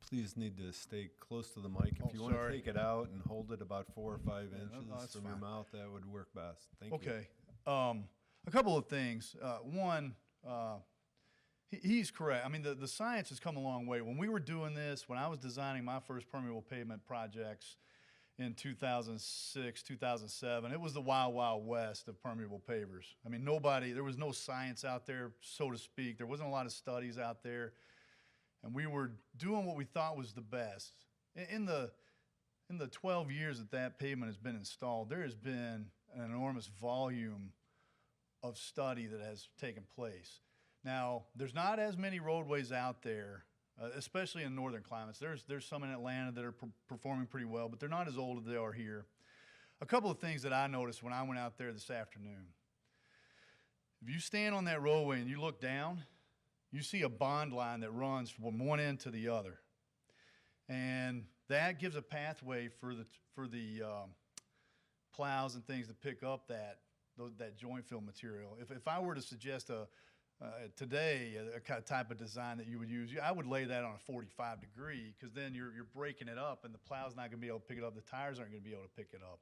please need to stay close to the mic. If you want to take it out and hold it about 4 or 5 inches from your mouth, that would work best. Thank you. Okay. A couple of things. One, he's correct. I mean, the science has come a long way. When we were doing this, when I was designing my first permeable pavement projects in 2006, 2007, it was the wild, wild west of permeable pavers. I mean, there was no science out there, so to speak. There wasn't a lot of studies out there. And we were doing what we thought was the best. In the 12 years that pavement has been installed, there has been an enormous volume of study that has taken place. Now, there's not as many roadways out there, especially in northern climates. There's some in Atlanta that are performing pretty well, but they're not as old as they are here. A couple of things that I noticed when I went out there this afternoon. If you stand on that roadway and you look down, you see a bond line that runs from one end to the other. And that gives a pathway for the plows and things to pick up that joint fill material. If I were to suggest today a kind of type of design that you would use, I would lay that on a 45 degree, because then you're breaking it up and the plow's not going to be able to pick it up. The tires aren't going to be able to pick it up.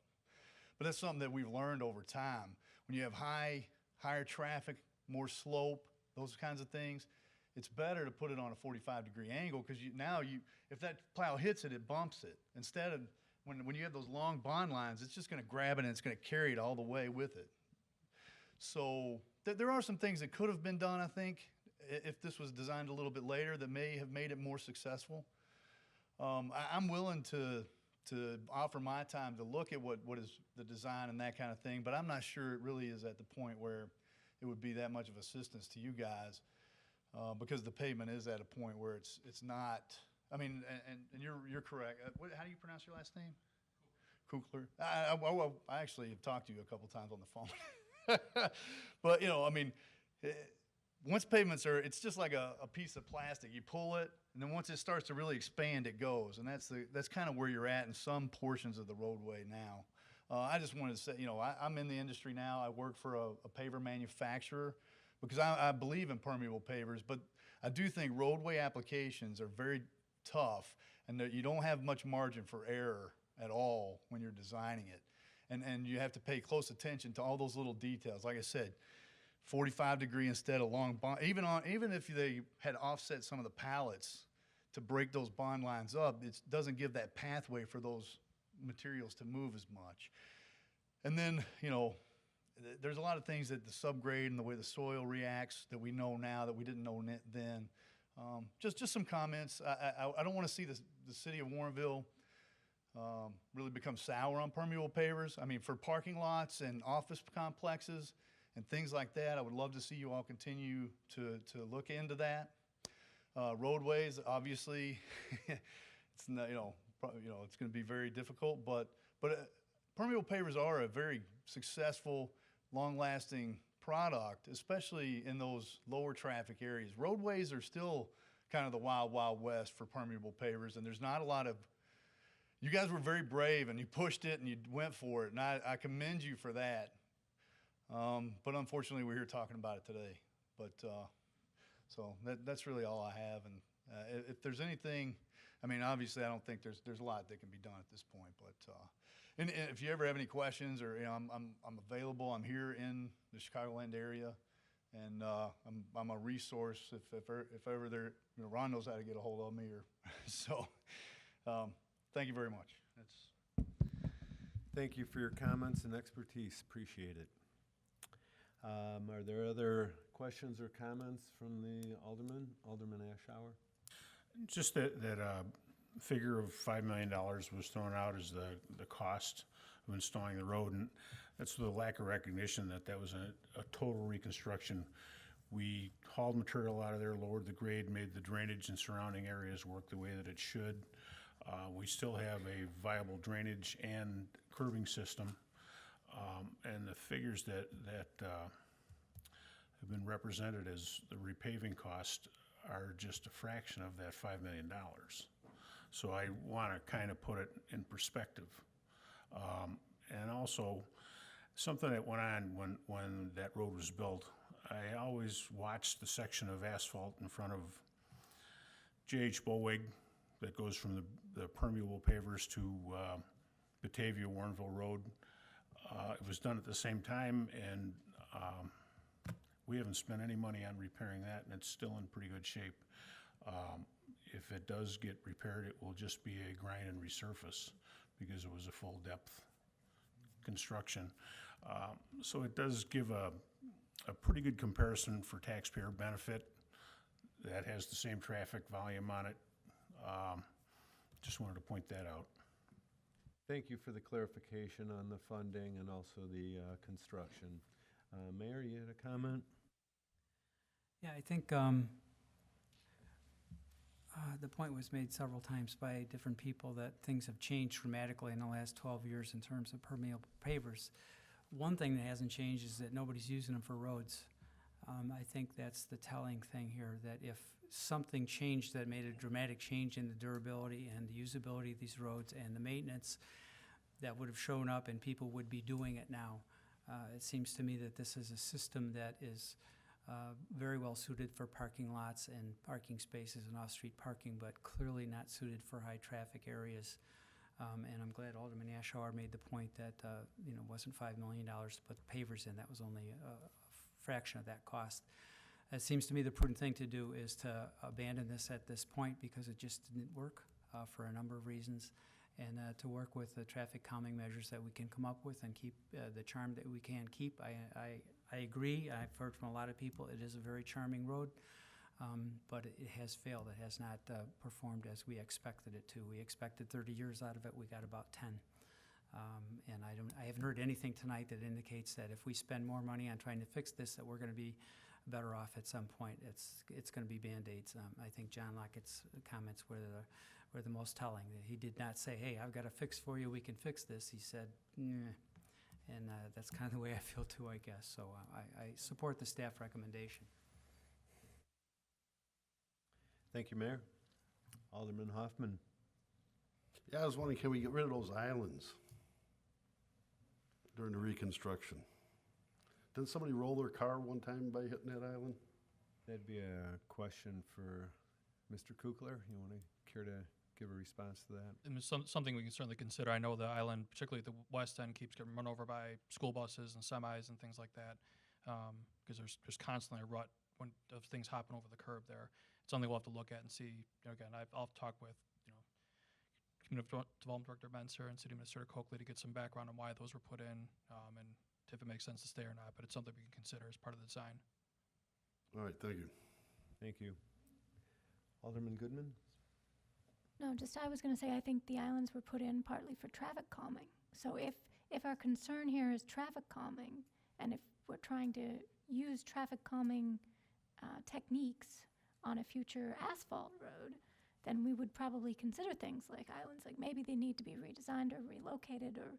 But that's something that we've learned over time. When you have higher traffic, more slope, those kinds of things, it's better to put it on a 45 degree angle, because if that plow hits it, it bumps it. Instead of when you have those long bond lines, it's just going to grab it and it's going to carry it all the way with it. So there are some things that could have been done, I think, if this was designed a little bit later, that may have made it more successful. I'm willing to offer my time to look at what is the design and that kind of thing, but I'm not sure it really is at the point where it would be that much of assistance to you guys, because the pavement is at a point where it's not. I mean, and you're correct. How do you pronounce your last name? Kukler. I actually have talked to you a couple times on the phone. But once pavements it's just like a piece of plastic. You pull it, and then once it starts to really expand, it goes. And that's kind of where you're at in some portions of the roadway now. I just wanted to say, I'm in the industry now. I work for a paver manufacturer, because I believe in permeable pavers, but I do think roadway applications are very tough, and that you don't have much margin for error at all when you're designing it. And you have to pay close attention to all those little details. Like I said, 45-degree instead of long bond. Even if they had offset some of the pallets to break those bond lines up, it doesn't give that pathway for those materials to move as much. And then, you know, there's a lot of things that the subgrade and the way the soil reacts that we know now that we didn't know then. Just some comments. I don't want to see the city of Warrenville really become sour on permeable pavers. I mean, for parking lots and office complexes and things like that, I would love to see you all continue to look into that. Roadways, obviously, it's not, it's going to be very difficult, but permeable pavers are a very successful, long-lasting product, especially in those lower traffic areas. Roadways are still kind of the wild, wild west for permeable pavers, and there's not a lot of. You guys were very brave, and you pushed it, and you went for it, and I commend you for that. But unfortunately, we're here talking about it today. But so that's really all I have. And if there's anything, I mean, obviously, I don't think there's a lot that can be done at this point. But and if you ever have any questions, or I'm available. I'm here in the Chicagoland area, and I'm a resource if ever there. Ron knows how to get a hold of me, or so. Thank you very much. Thank you for your comments and expertise. Appreciate it. Are there other questions or comments from the Alderman Ashour? Just that figure of $5 million was thrown out as the cost of installing the road, and that's the lack of recognition that was a total reconstruction. We hauled material out of there, lowered the grade, made the drainage and surrounding areas work the way that it should. We still have a viable drainage and curbing system, and the figures that have been represented as the repaving cost are just a fraction of that $5 million. So I want to kind of put it in perspective. And also, something that went on when that road was built, I always watched the section of asphalt in front of J.H. Bowig that goes from the permeable pavers to Batavia-Warrenville Road. It was done at the same time, and we haven't spent any money on repairing that, and it's still in pretty good shape. If it does get repaired, it will just be a grind and resurface because it was a full depth construction. So it does give a pretty good comparison for taxpayer benefit that has the same traffic volume on it. Just wanted to point that out. Thank you for the clarification on the funding and also the construction. Mayor, you had a comment? Yeah, I think the point was made several times by different people that things have changed dramatically in the last 12 years in terms of permeable pavers. One thing that hasn't changed is that nobody's using them for roads. I think that's the telling thing here, that if something changed that made a dramatic change in the durability and the usability of these roads and the maintenance, that would have shown up and people would be doing it now. It seems to me that this is a system that is very well suited for parking lots and parking spaces and off-street parking, but clearly not suited for high traffic areas. And I'm glad Alderman Ashour made the point that it wasn't $5 million to put the pavers in. That was only a fraction of that cost. It seems to me the prudent thing to do is to abandon this at this point because it just didn't work for a number of reasons, and to work with the traffic calming measures that we can come up with and keep the charm that we can keep. I agree. I've heard from a lot of people it is a very charming road, but it has failed. It has not performed as we expected it to. We expected 30 years out of it. We got about 10. And I haven't heard anything tonight that indicates that if we spend more money on trying to fix this, that we're going to be better off at some point. It's going to be Band-Aids. I think John Lockett's comments were the most telling. He did not say, hey, I've got a fix for you, we can fix this. He said, nah. And that's kind of the way I feel too, I guess. So I support the staff recommendation. Thank you, Mayor. Alderman Hoffman. Yeah, I was wondering, can we get rid of those islands during the reconstruction? Didn't somebody roll their car one time by hitting that island? That'd be a question for Mr. Kukler. You want to care to give a response to that? And it's something we can certainly consider. I know the island, particularly at the west end, keeps getting run over by school buses and semis and things like that. because there's constantly a rut of things hopping over the curb there. It's something we'll have to look at and see. Again, I'll talk with, Community Development Director Benser and City Administrator Coakley to get some background on why those were put in, and if it makes sense to stay or not, but it's something we can consider as part of the design. All right, thank you. Thank you. Alderman Goodman? No, just I was going to say, I think the islands were put in partly for traffic calming. So if our concern here is traffic calming, and if we're trying to use traffic calming techniques on a future asphalt road, then we would probably consider things like islands, like maybe they need to be redesigned or relocated or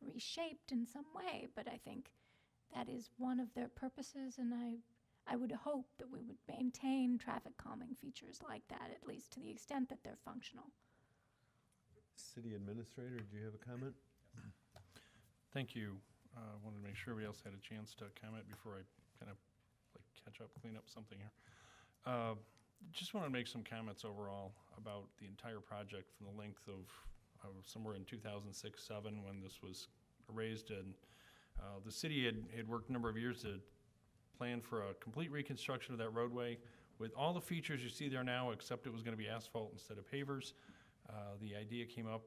reshaped in some way. But I think that is one of their purposes, and I would hope that we would maintain traffic calming features like that, at least to the extent that they're functional. City Administrator, do you have a comment? Thank you. I wanted to make sure everybody else had a chance to comment before I kind of catch up, clean up something here. Just want to make some comments overall about the entire project from the length of somewhere in 2006-07 when this was raised, and the city had worked a number of years to plan for a complete reconstruction of that roadway with all the features you see there now, except it was going to be asphalt instead of pavers. The idea came up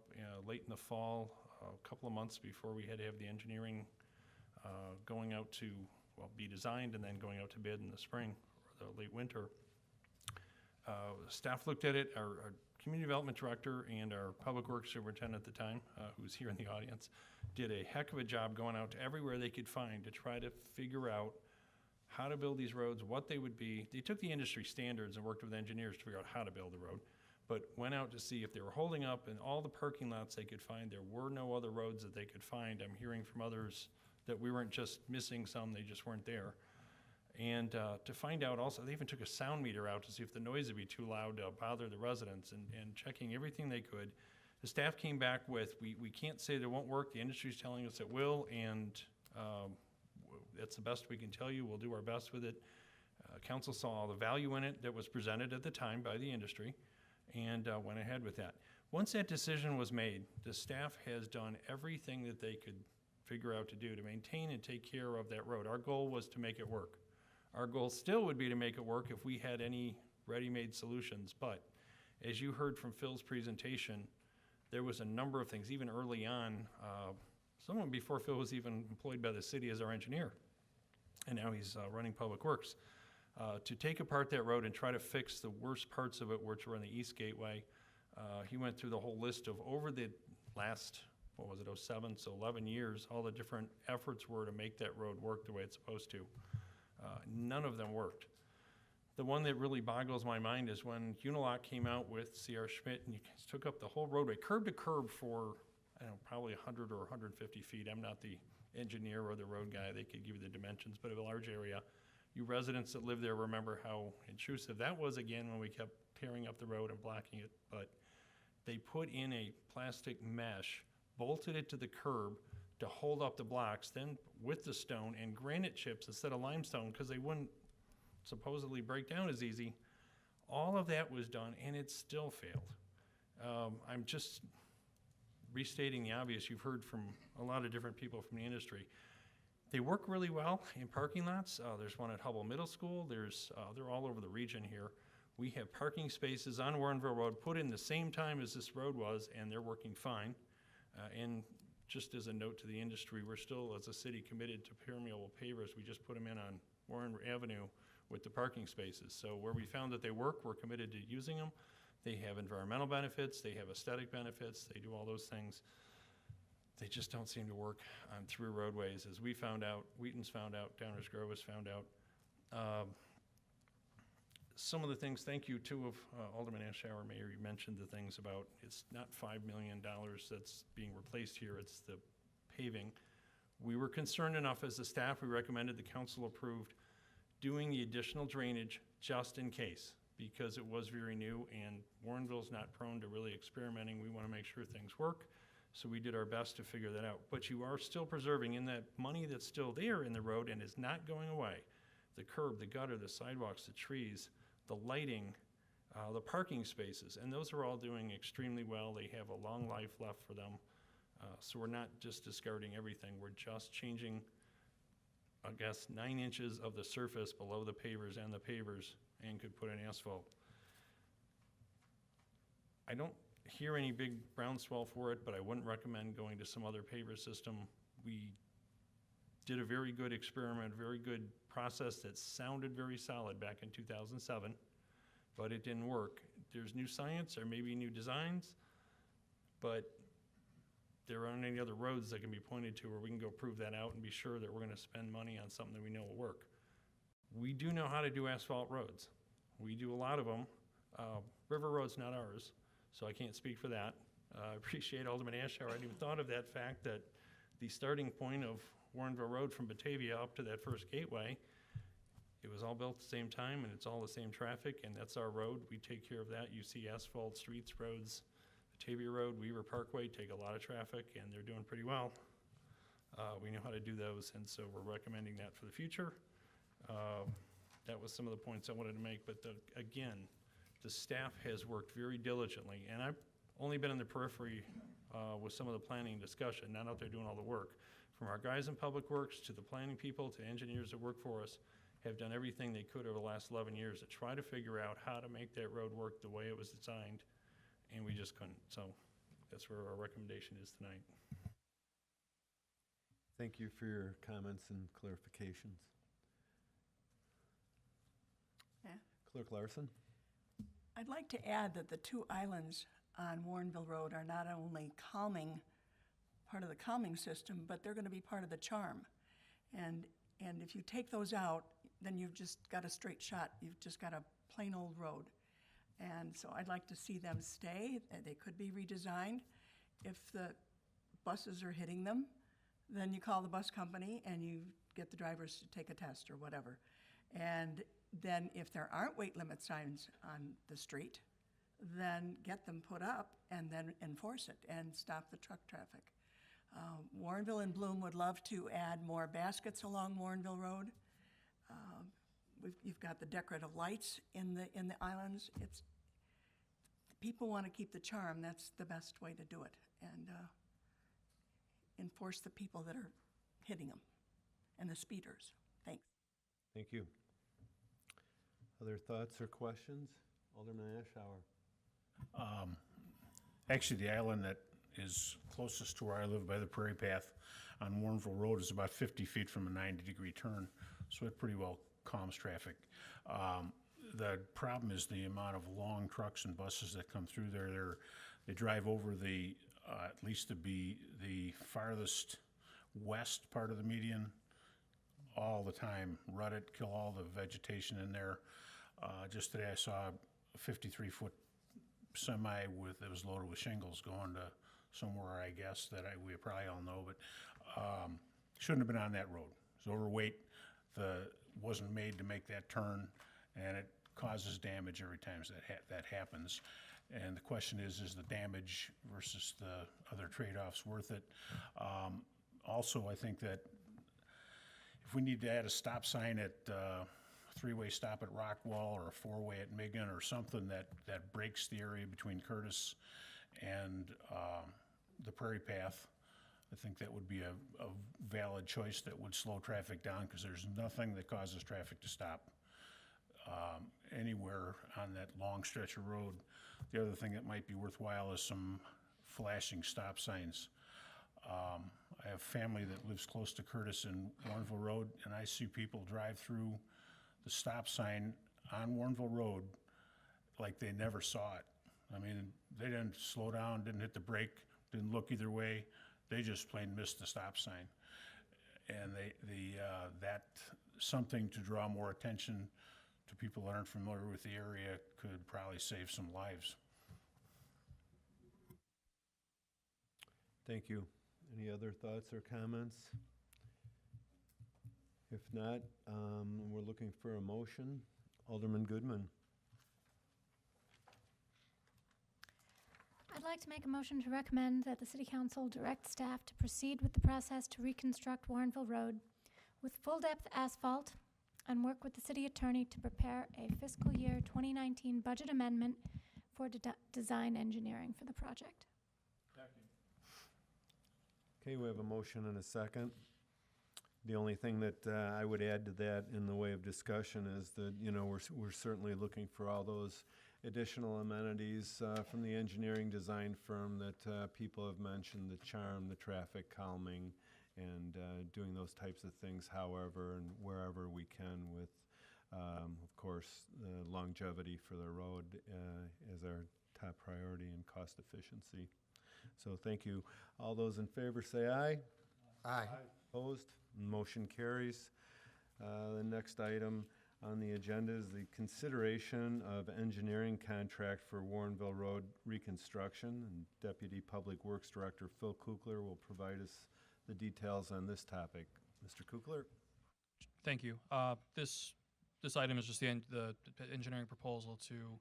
late in the fall, a couple of months before we had to have the engineering going out to, be designed and then going out to bid in the spring or the late winter. Staff looked at it, our community development director and our public works superintendent at the time, who's here in the audience, did a heck of a job going out to everywhere they could find to try to figure out how to build these roads, what they would be. They took the industry standards and worked with engineers to figure out how to build the road, but went out to see if they were holding up in all the parking lots they could find. There were no other roads that they could find. I'm hearing from others that we weren't just missing some, they just weren't there. And to find out also, they even took a sound meter out to see if the noise would be too loud to bother the residents, and checking everything they could. The staff came back with, we can't say that it won't work, the industry's telling us it will, and that's the best we can tell you, we'll do our best with it. Council saw all the value in it that was presented at the time by the industry, and went ahead with that. Once that decision was made, the staff has done everything that they could figure out to do to maintain and take care of that road. Our goal was to make it work. Our goal still would be to make it work if we had any ready-made solutions, but as you heard from Phil's presentation, there was a number of things, even early on, someone before Phil was even employed by the city as our engineer, and now he's running Public Works, to take apart that road and try to fix the worst parts of it, which were in the East Gateway. He went through the whole list of over the last, 07, so 11 years, all the different efforts were to make that road work the way it's supposed to. None of them worked. The one that really boggles my mind is when Uniloc came out with C.R. Schmidt and you took up the whole roadway, curb to curb for, I don't know, probably 100 or 150 feet. I'm not the engineer or the road guy. They could give you the dimensions, but of a large area. You residents that live there remember how intrusive that was again when we kept tearing up the road and blocking it. But they put in a plastic mesh, bolted it to the curb to hold up the blocks, then with the stone and granite chips instead of limestone because they wouldn't supposedly break down as easy. All of that was done and it still failed. I'm just restating the obvious. You've heard from a lot of different people from the industry. They work really well in parking lots. There's one at Hubble Middle School. They're all over the region here. We have parking spaces on Warrenville Road put in the same time as this road was, and they're working fine. And just as a note to the industry, we're still, as a city, committed to permeable pavers. We just put them in on Warren Avenue with the parking spaces. So where we found that they work, we're committed to using them. They have environmental benefits, they have aesthetic benefits, they do all those things. They just don't seem to work on through roadways. As we found out, Wheaton's found out, Downers Grove has found out. Some of the things, thank you too of Alderman Ashour, Mayor, you mentioned the things about it's not $5 million that's being replaced here, it's the paving. We were concerned enough as the staff, we recommended the council approved doing the additional drainage just in case, because it was very new and Warrenville's not prone to really experimenting. We want to make sure things work. So we did our best to figure that out. But you are still preserving in that money that's still there in the road and is not going away. The curb, the gutter, the sidewalks, the trees, the lighting, the parking spaces, and those are all doing extremely well. They have a long life left for them. So we're not just discarding everything. We're just changing I guess, 9 inches of the surface below the pavers and could put in asphalt. I don't hear any big groundswell for it, but I wouldn't recommend going to some other paver system. We did a very good experiment, very good process that sounded very solid back in 2007, but it didn't work. There's new science, or maybe new designs, but there aren't any other roads that can be pointed to where we can go prove that out and be sure that we're gonna spend money on something that we know will work. We do know how to do asphalt roads. We do a lot of them. River Road's not ours, so I can't speak for that. I appreciate Alderman Ashour. I hadn't even thought of that fact, that the starting point of Warrenville Road from Batavia up to that first gateway, it was all built at the same time, and it's all the same traffic, and that's our road. We take care of that. You see asphalt streets, roads, Batavia Road, Weaver Parkway take a lot of traffic, and they're doing pretty well. We know how to do those, and so we're recommending that for the future. That was some of the points I wanted to make, but again, the staff has worked very diligently, and I've only been in the periphery with some of the planning discussion, not out there doing all the work. From our guys in Public Works to the planning people to engineers that work for us, have done everything they could over the last 11 years to try to figure out how to make that road work the way it was designed, and we just couldn't. So that's where our recommendation is tonight. Thank you for your comments and clarifications. Yeah. Clerk Larson? I'd like to add that the two islands on Warrenville Road are not only calming, part of the calming system, but they're going to be part of the charm. And if you take those out, then you've just got a straight shot. You've just got a plain old road. And so I'd like to see them stay. They could be redesigned. If the buses are hitting them, then you call the bus company and you get the drivers to take a test or whatever. And then if there aren't weight limit signs on the street, then get them put up and then enforce it and stop the truck traffic. Warrenville and Bloom would love to add more baskets along Warrenville Road. You've got the decorative lights in the islands. People want to keep the charm. That's the best way to do it, and enforce the people that are hitting them and the speeders. Thanks. Thank you. Other thoughts or questions? Alderman Ashour. Actually, the island that is closest to where I live by the Prairie Path on Warrenville Road is about 50 feet from a 90-degree turn, so it pretty well calms traffic. The problem is the amount of long trucks and buses that come through there. They drive over the, at least to be the farthest west part of the median all the time, rut it, kill all the vegetation in there. Just today I saw a 53-foot semi that was loaded with shingles going to somewhere, I guess, that we probably all know, but shouldn't have been on that road. It was overweight, wasn't made to make that turn, and it causes damage every time that happens. And the question is the damage versus the other trade-offs worth it? Also, I think that if we need to add a stop sign at three-way stop at Rockwall or a four-way at Migan or something that breaks the area between Curtis and the Prairie Path, I think that would be a valid choice that would slow traffic down, because there's nothing that causes traffic to stop anywhere on that long stretch of road. The other thing that might be worthwhile is some flashing stop signs. I have family that lives close to Curtis and Warrenville Road, and I see people drive through the stop sign on Warrenville Road like they never saw it. I mean, they didn't slow down, didn't hit the brake, didn't look either way. They just plain missed the stop sign. And that something to draw more attention to people that aren't familiar with the area could probably save some lives. Thank you. Any other thoughts or comments? If not, we're looking for a motion. Alderman Goodman. I'd like to make a motion to recommend that the City Council direct staff to proceed with the process to reconstruct Warrenville Road with full-depth asphalt and work with the city attorney to prepare a fiscal year 2019 budget amendment for design engineering for the project. Okay, we have a motion and a second. The only thing that I would add to that in the way of discussion is that, you know, we're certainly looking for all those additional amenities from the engineering design firm that people have mentioned, the charm, the traffic calming, and doing those types of things however and wherever we can with, of course, longevity for the road as our top priority and cost efficiency. So thank you. All those in favor say aye. Aye. Opposed? Motion carries. The next item on the agenda is the consideration of engineering contract for Warrenville Road reconstruction. And Deputy Public Works Director Phil Kukler will provide us the details on this topic. Mr. Kukler? Thank you. This item is just the engineering proposal to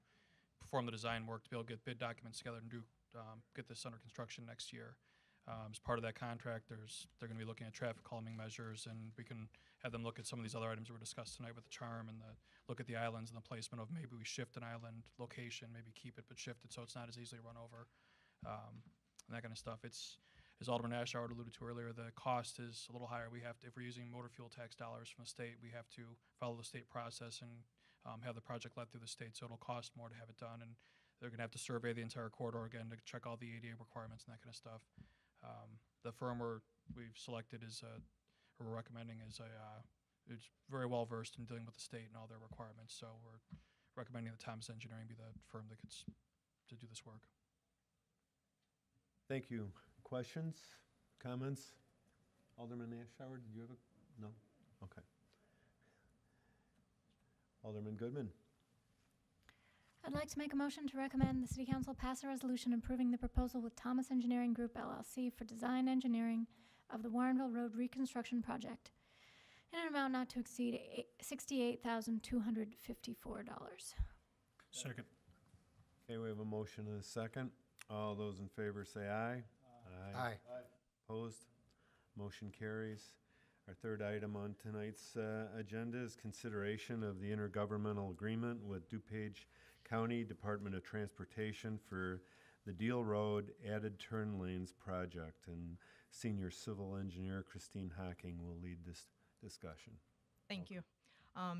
perform the design work to be able to get bid documents together and get this under construction next year. As part of that contract, they're going to be looking at traffic calming measures, and we can have them look at some of these other items that were discussed tonight with the charm and look at the islands and the placement of maybe we shift an island location, maybe keep it but shift it so it's not as easily run over, and that kind of stuff. It's, as Alderman Ashour alluded to earlier, the cost is a little higher. We have to, if we're using motor fuel tax dollars from the state, we have to follow the state process and have the project led through the state, so it'll cost more to have it done, and they're going to have to survey the entire corridor again to check all the ADA requirements and that kind of stuff. The firm we've selected is, or we're recommending is it's very well versed in dealing with the state and all their requirements. So we're recommending that Thomas Engineering be the firm that gets to do this work. Thank you. Questions, comments? Alderman Ashour, did you have no? Okay. Alderman Goodman? I'd like to make a motion to recommend the City Council pass a resolution approving the proposal with Thomas Engineering Group LLC for design engineering of the Warrenville Road reconstruction project in an amount not to exceed $68,254. Second. Okay, we have a motion and a second. All those in favor say aye. Aye. Opposed? Motion carries. Our third item on tonight's agenda is consideration of the intergovernmental agreement with DuPage County Department of Transportation for the Deal Road Added Turn Lanes project. And Senior Civil Engineer Christine Hocking will lead this discussion. Thank you.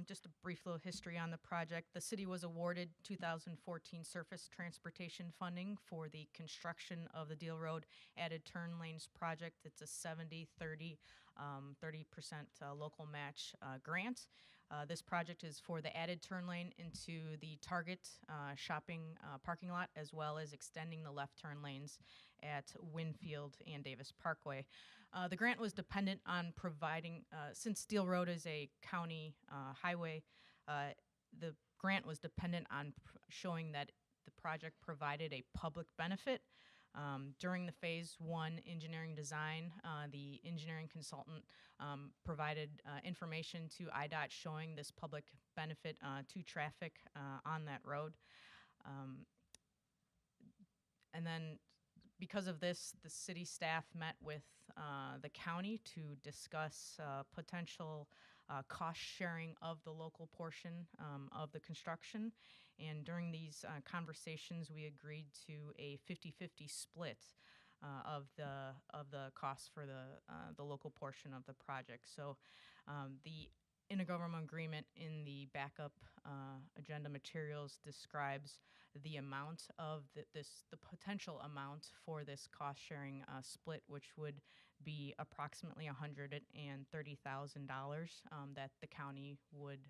Just a brief little history on the project. The city was awarded 2014 surface transportation funding for the construction of the Deal Road Added Turn Lanes project. It's a 70-30, 30% local match grant. This project is for the added turn lane into the Target shopping parking lot, as well as extending the left turn lanes at Winfield and Davis Parkway. The grant was dependent on providing, since Deal Road is a county highway, the grant was dependent on showing that the project provided a public benefit. During the Phase 1 engineering design, the engineering consultant provided information to IDOT showing this public benefit to traffic on that road. And then because of this, the city staff met with the county to discuss potential cost sharing of the local portion of the construction. And during these conversations, we agreed to a 50-50 split of the costs for the local portion of the project. So the intergovernmental agreement in the backup agenda materials describes the amount of the potential amount for this cost sharing split, which would be approximately $130,000 that the county would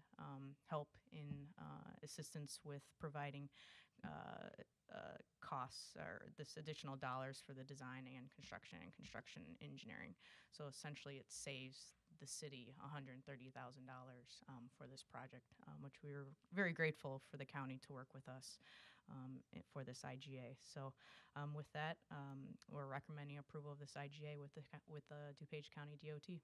help in assistance with providing costs or this additional dollars for the design and construction engineering. So essentially it saves the city $130,000 for this project, which we were very grateful for the county to work with us for this IGA. So with that, we're recommending approval of this IGA with the DuPage County DOT.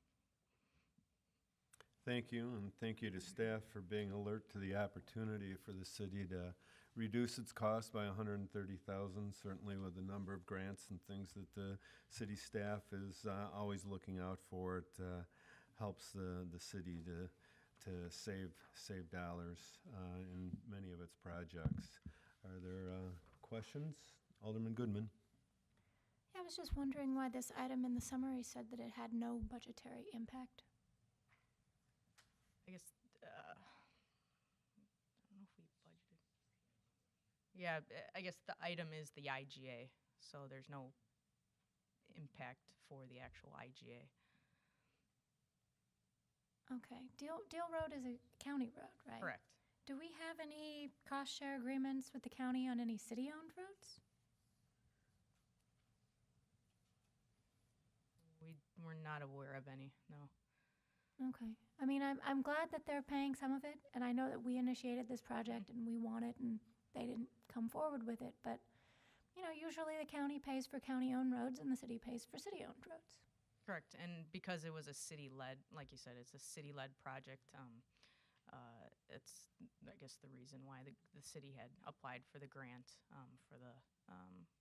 Thank you, and thank you to staff for being alert to the opportunity for the city to reduce its cost by $130,000. Certainly with the number of grants and things that the city staff is always looking out for, it helps the city to save dollars in many of its projects. Are there questions? Alderman Goodman. Yeah, I was just wondering why this item in the summary said that it had no budgetary impact. I guess, I don't know if we budgeted. Yeah, I guess the item is the IGA, so there's no impact for the actual IGA. Okay, Deal Road is a county road, right? Correct. Do we have any cost share agreements with the county on any city-owned roads? We're not aware of any, no. Okay. I mean, I'm glad that they're paying some of it, and I know that we initiated this project and we want it, and they didn't come forward with it, but, you know, usually the county pays for county-owned roads and the city pays for city-owned roads. Correct, and because it was a city-led, like you said, it's a city-led project, it's, I guess, the reason why the city had applied for the grant for the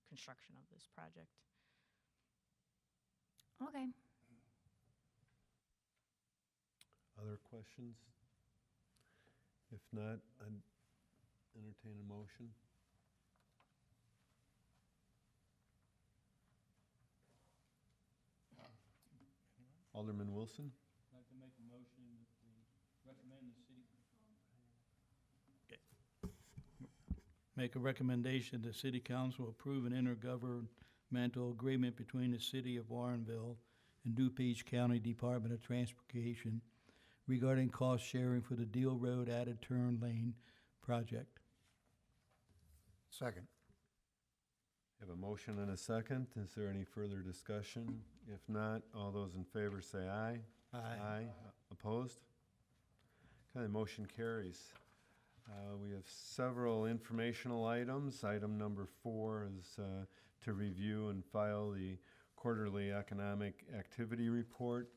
construction of this project. Okay. Other questions? If not, I'd entertain a motion. Alderman Wilson? I'd like to make a motion that we recommend the city. Make a recommendation the city council approve an intergovernmental agreement between the city of Warrenville and DuPage County Department of Transportation regarding cost sharing for the Deal Road added turn lane project. Second. Have a motion and a second. Is there any further discussion? If not, all those in favor say aye. Aye. Opposed? Okay, the motion carries. We have several informational items. Item number 4 is to review and file the quarterly economic activity report.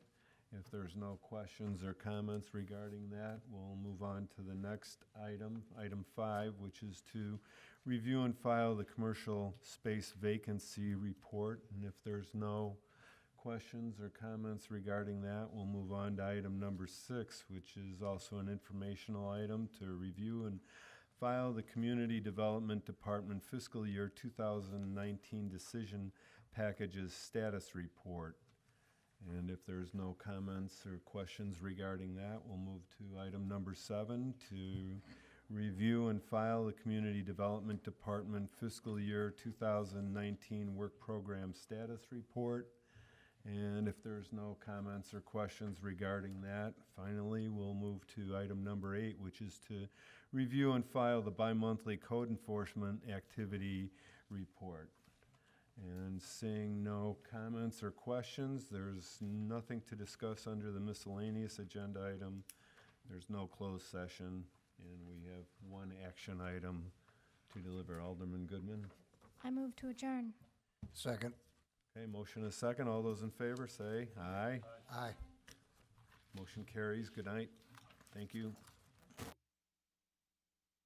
If there's no questions or comments regarding that, we'll move on to the next item, item 5, which is to review and file the commercial space vacancy report. And if there's no questions or comments regarding that, we'll move on to item number 6, which is also an informational item to review and file the Community Development Department fiscal year 2019 decision packages status report. And if there's no comments or questions regarding that, we'll move to item number 7 to review and file the Community Development Department fiscal year 2019 work program status report. And if there's no comments or questions regarding that, finally, we'll move to item number 8, which is to review and file the bi-monthly code enforcement activity report. And seeing no comments or questions, there's nothing to discuss under the miscellaneous agenda item. There's no closed session, and we have one action item to deliver. Alderman Goodman. I move to adjourn. Second. Okay, motion is second. All those in favor say aye. Aye. Motion carries. Good night. Thank you.